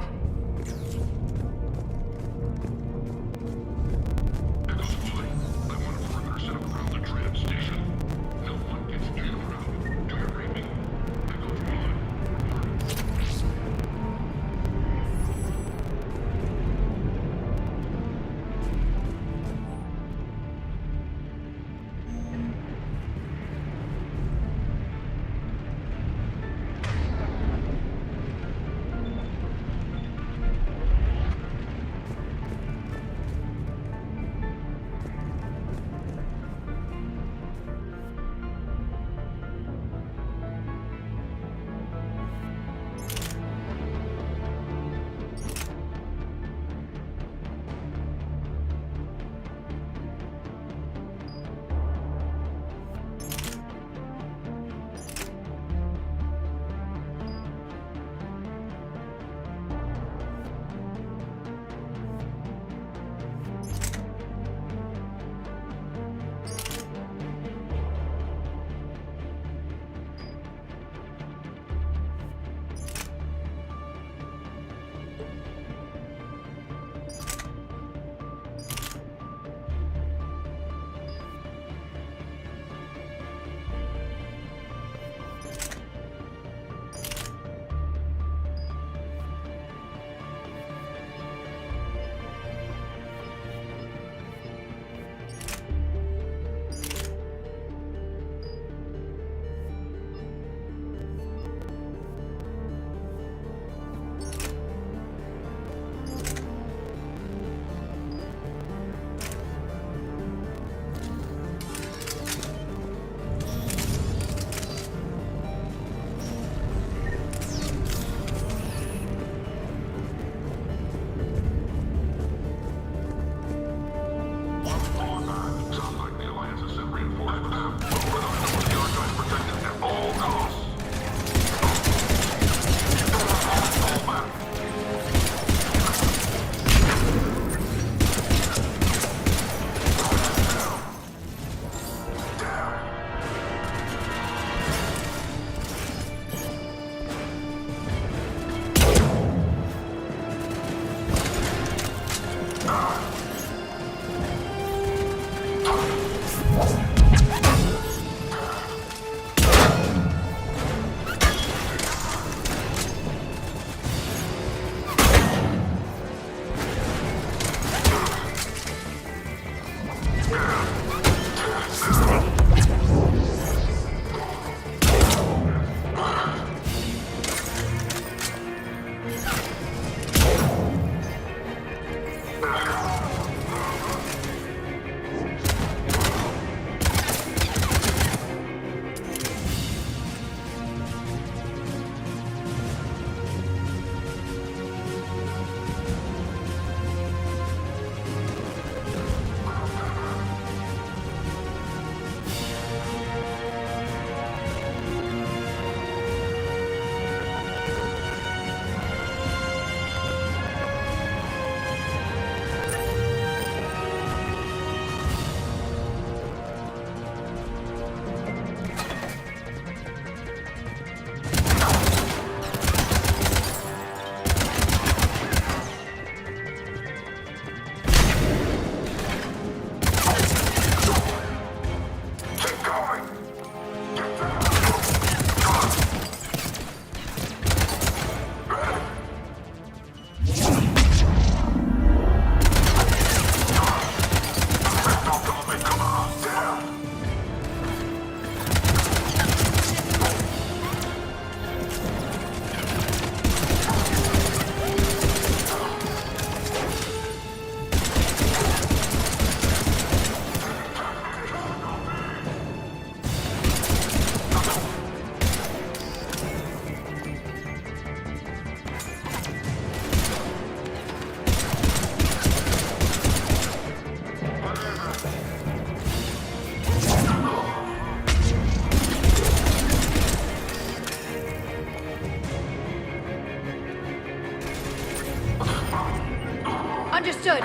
Understood.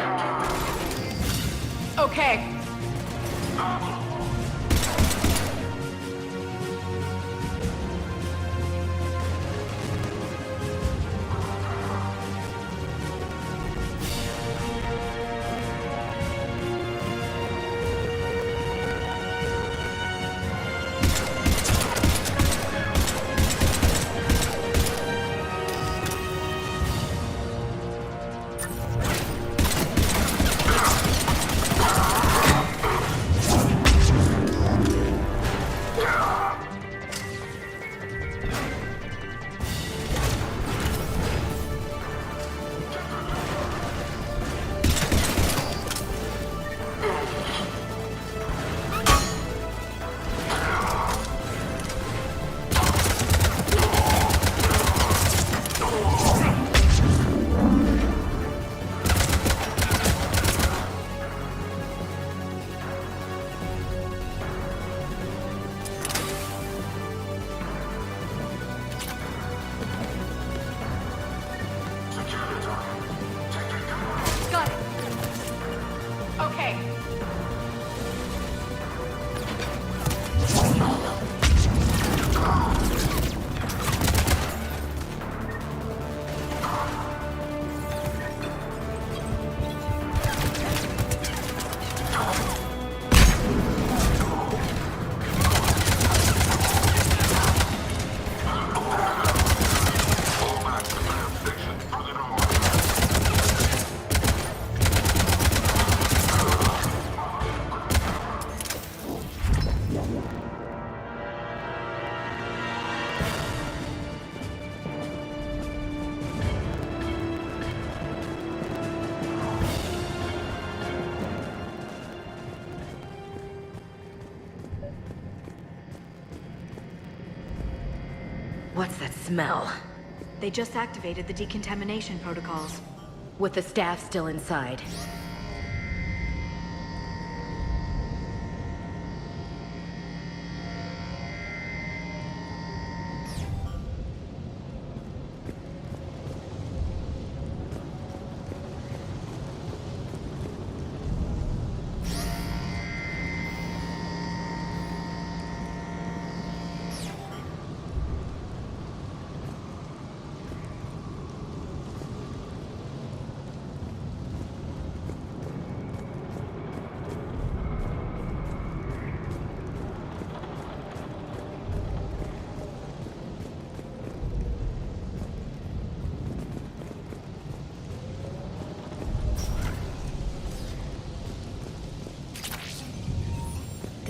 Okay. What's that smell? They just activated the decontamination protocols. With the staff still inside.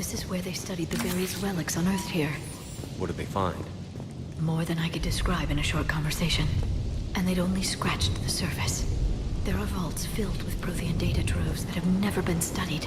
This is where they studied the various relics unearthed here. What did they find? More than I could describe in a short conversation. And they'd only scratched the surface. There are vaults filled with Prothean data troves that have never been studied.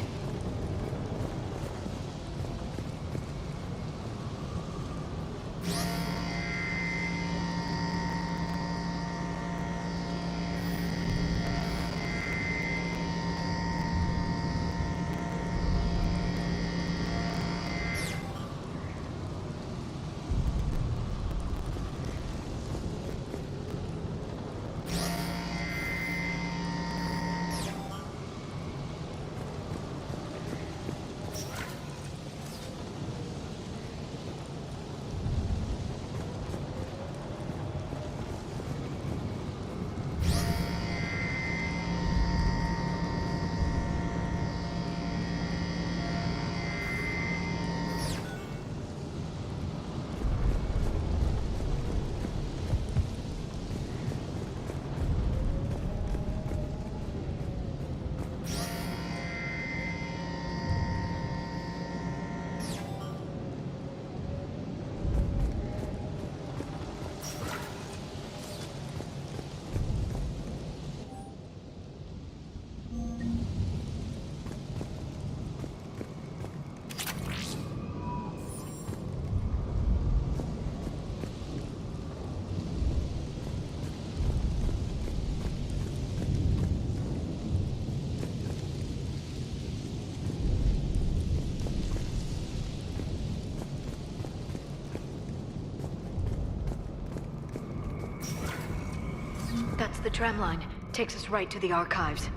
That's the tram line. Takes us right to the archives.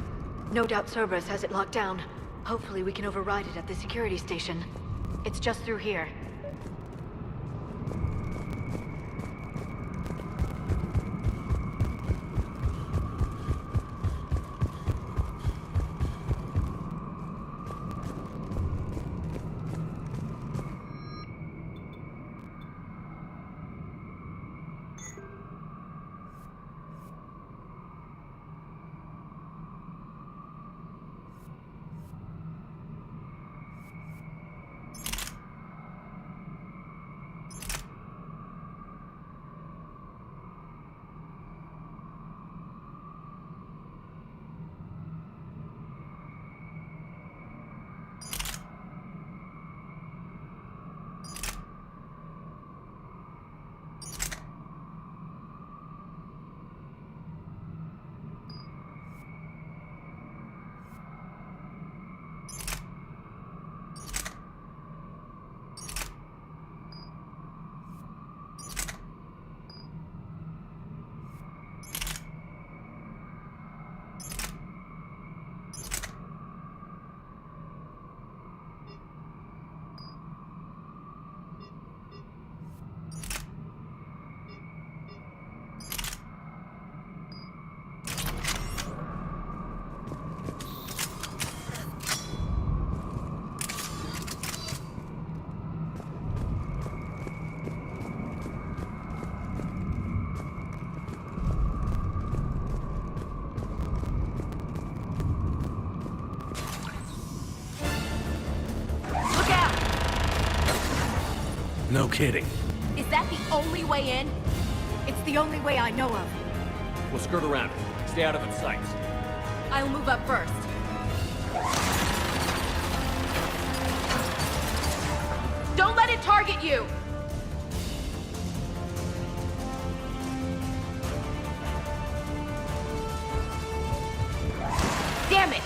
No doubt Cerberus has it locked down. Hopefully we can override it at the security station. It's just through here. No kidding. Is that the only way in? It's the only way I know of. We'll skirt around it. Stay out of its sights. I'll move up first. Don't let it target you! Damn it!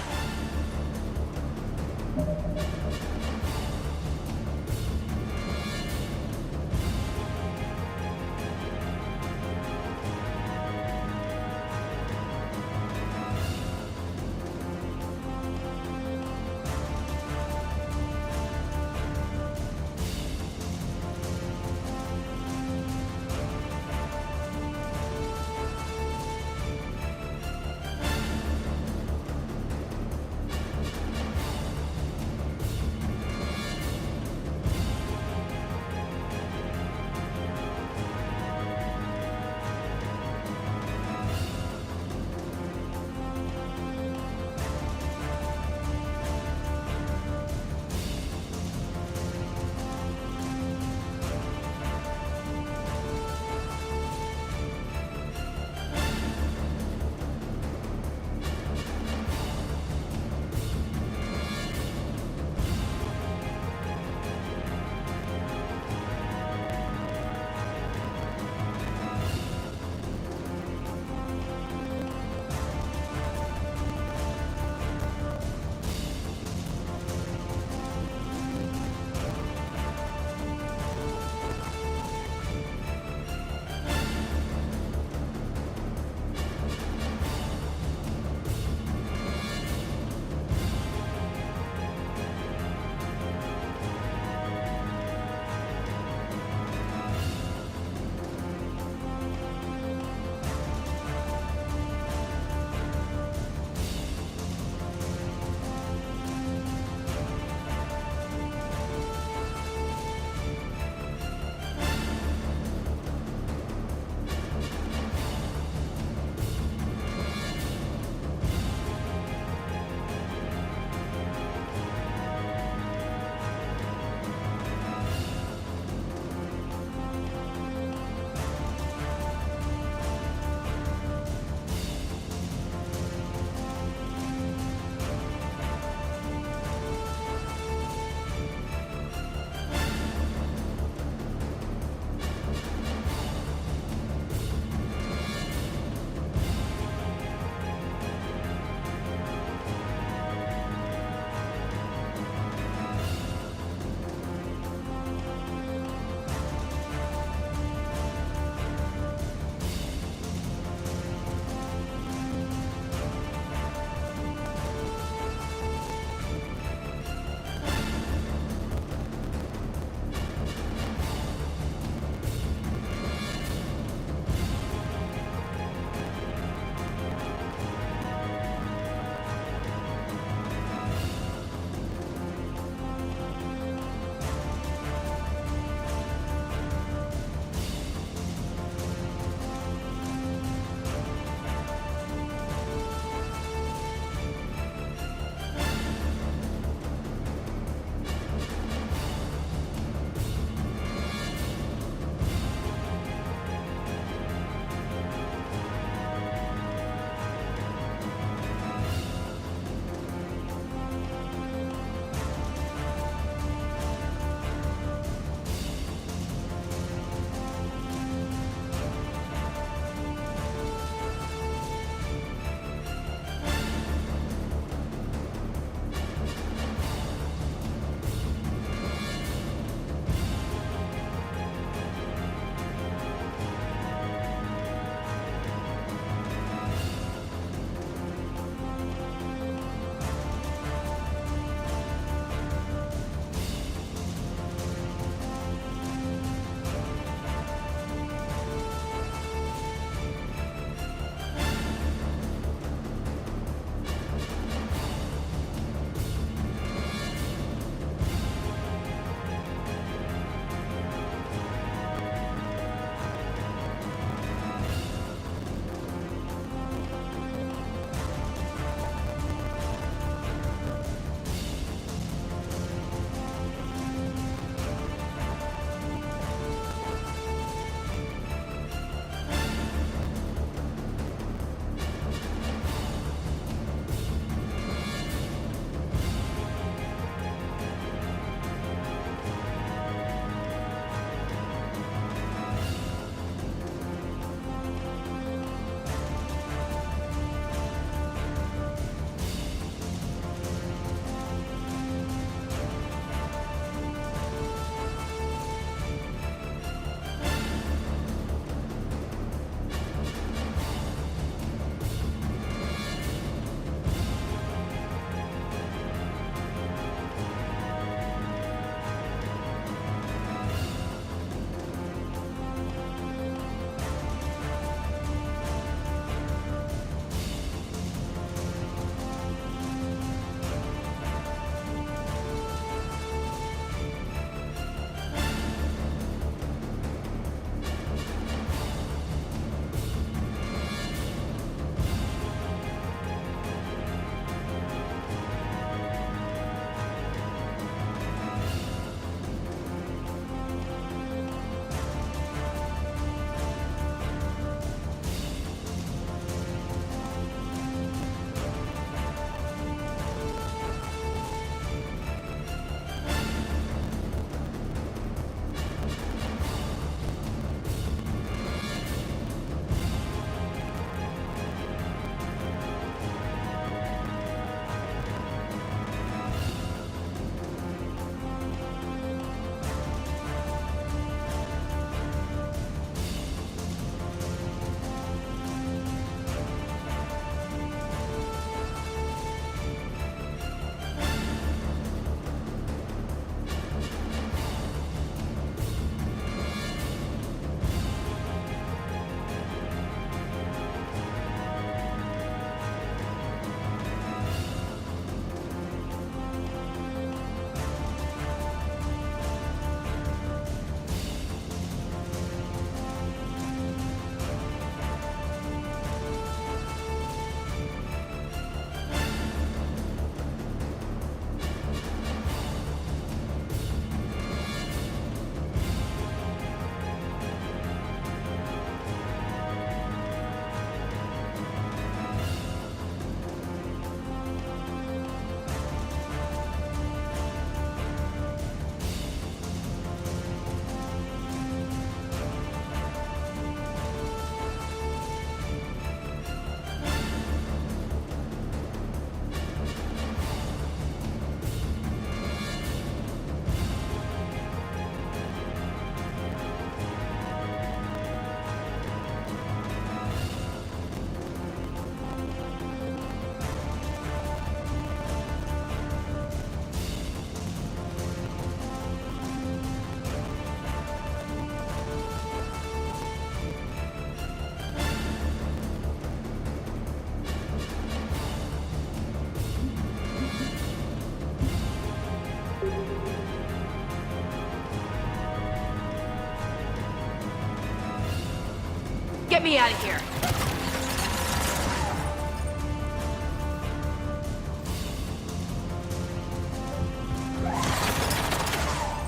Get me out of here!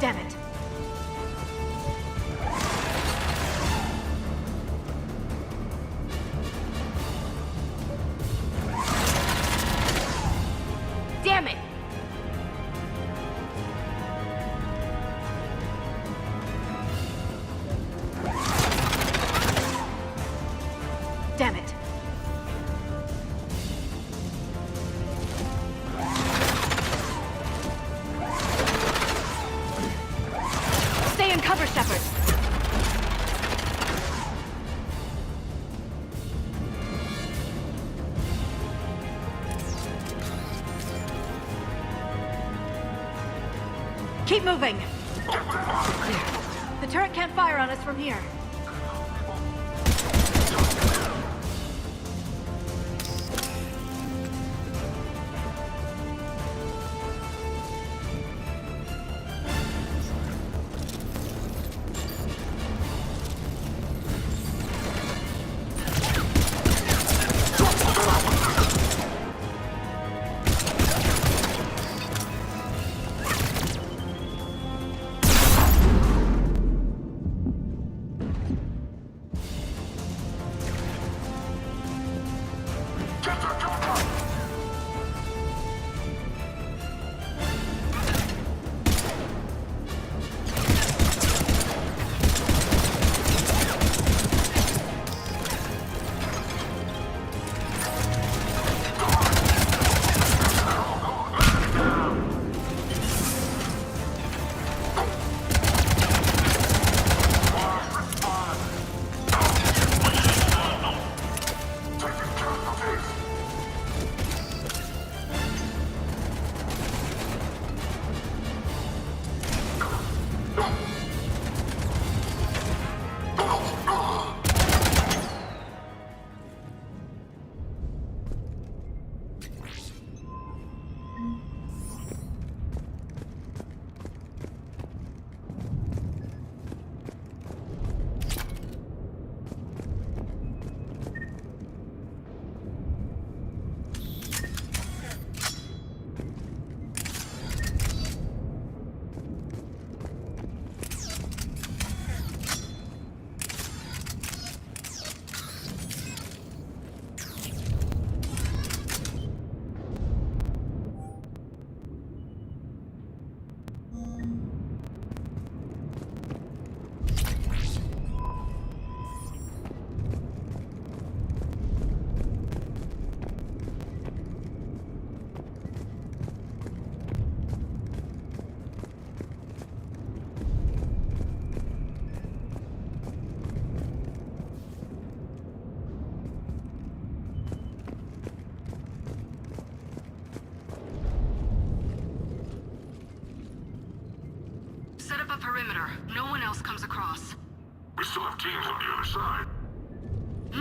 Damn it. Damn it! Damn it. Stay in cover, Shepard. Keep moving. Clear. The turret can't fire on us from here. Set up a perimeter. No one else comes across. We still have teams on the other side.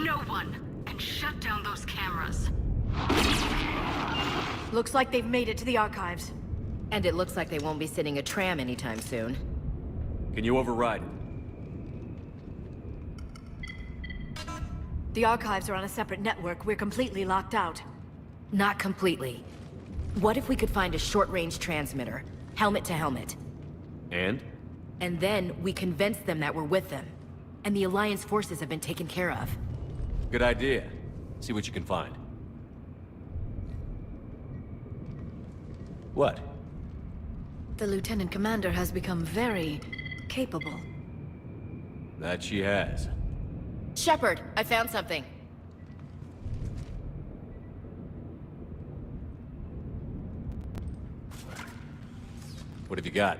No one! And shut down those cameras. Looks like they've made it to the archives. And it looks like they won't be sitting a tram anytime soon. Can you override it? The archives are on a separate network. We're completely locked out. Not completely. What if we could find a short-range transmitter? Helmet to helmet. And? And then we convince them that we're with them. And the Alliance forces have been taken care of. Good idea. See what you can find. What? The Lieutenant Commander has become very capable. That she has. Shepard, I found something. What have you got?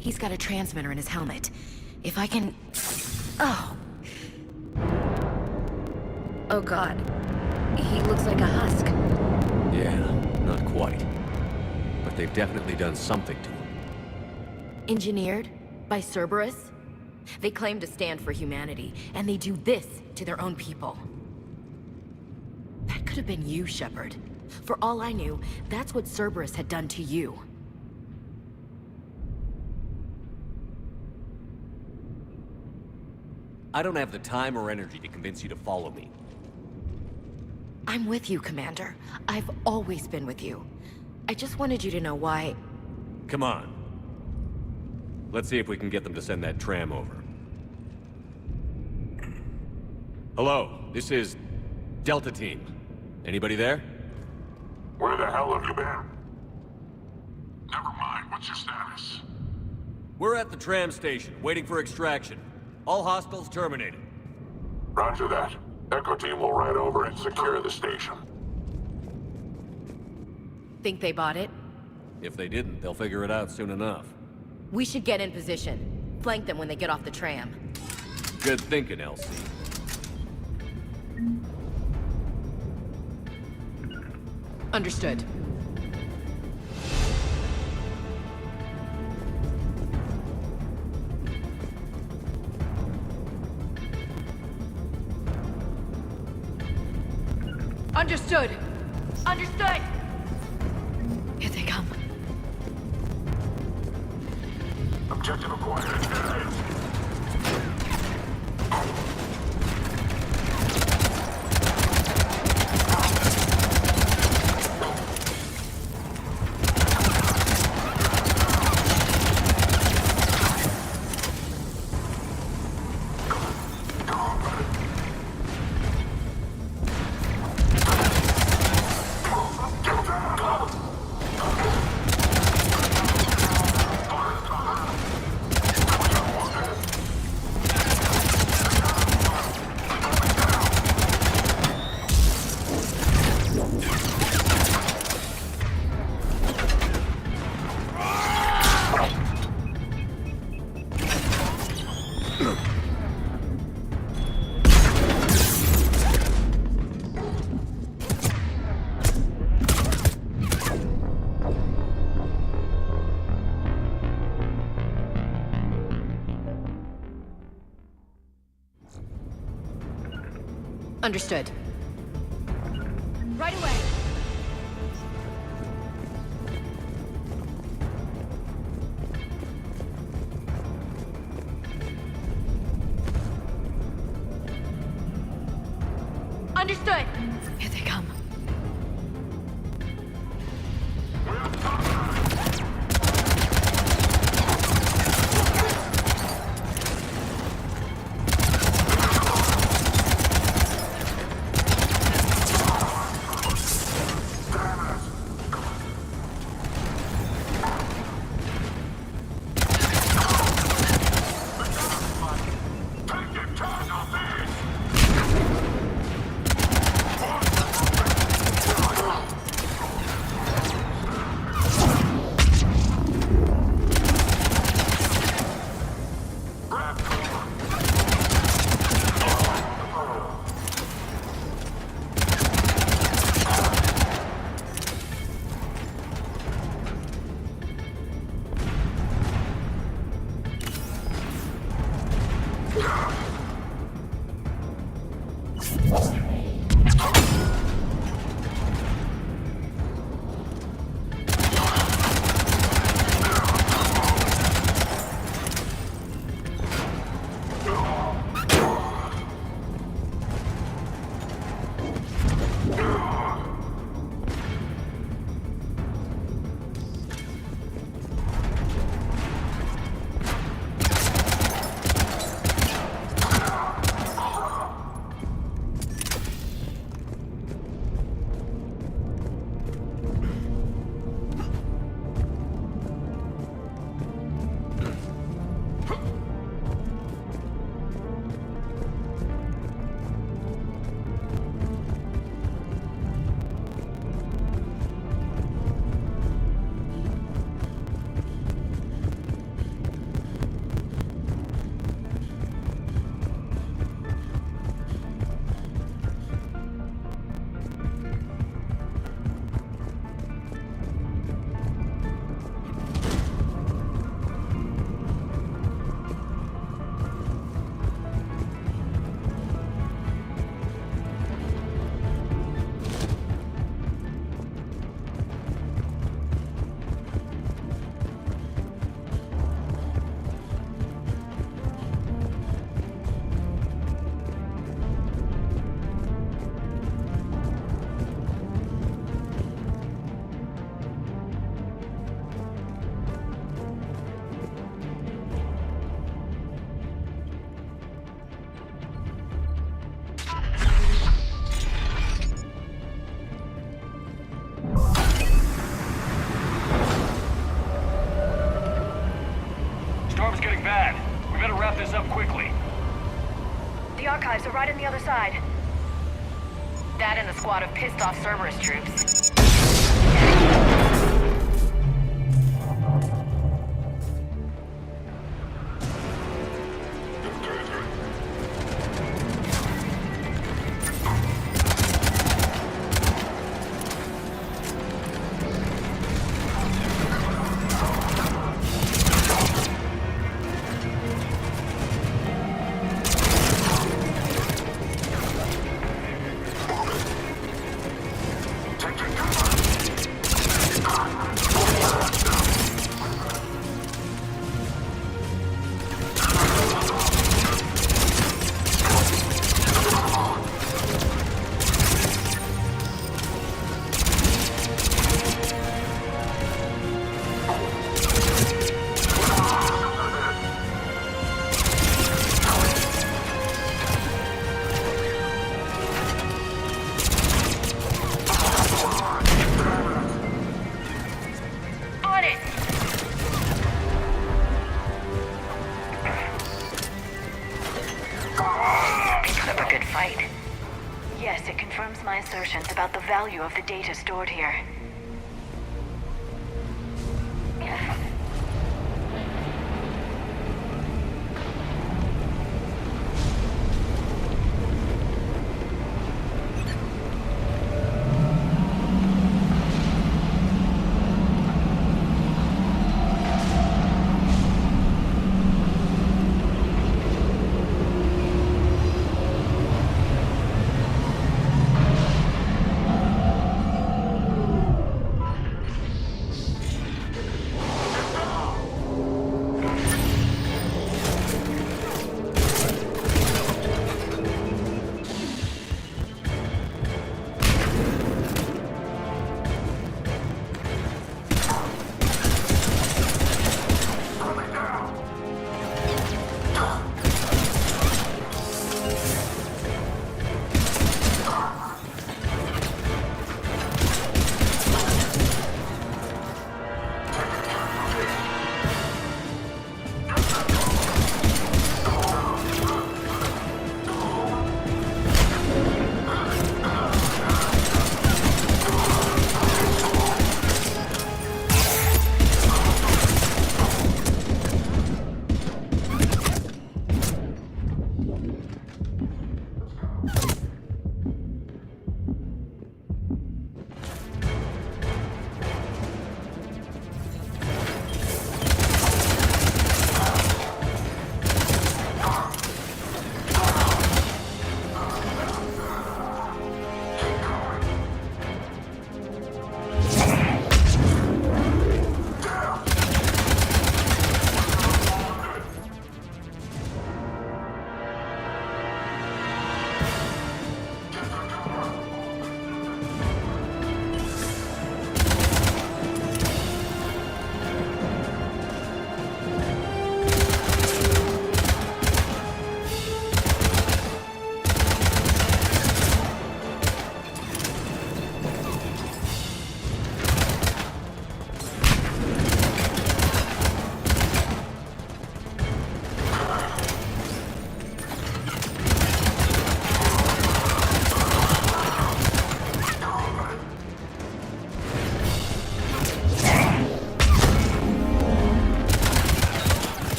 He's got a transmitter in his helmet. If I can... Oh. Oh god. He looks like a husk. Yeah, not quite. But they've definitely done something to him. Engineered? By Cerberus? They claim to stand for humanity, and they do this to their own people. That could have been you, Shepard. For all I knew, that's what Cerberus had done to you. I don't have the time or energy to convince you to follow me. I'm with you, Commander. I've always been with you. I just wanted you to know why... Come on. Let's see if we can get them to send that tram over. Hello, this is Delta Team. Anybody there? Where the hell have you been? Never mind, what's your status? We're at the tram station, waiting for extraction. All hostiles terminated. Roger that. Echo Team will ride over and secure the station. Think they bought it? If they didn't, they'll figure it out soon enough. We should get in position. Flank them when they get off the tram. Good thinking, Elsie. Understood. Understood. Understood! Here they come. Objective acquired. Understood. Right away. Understood. Here they come. wrap this up quickly. The archives are right on the other side. That and the squad of pissed-off Cerberus troops. Yes, it confirms my assertions about the value of the data stored here.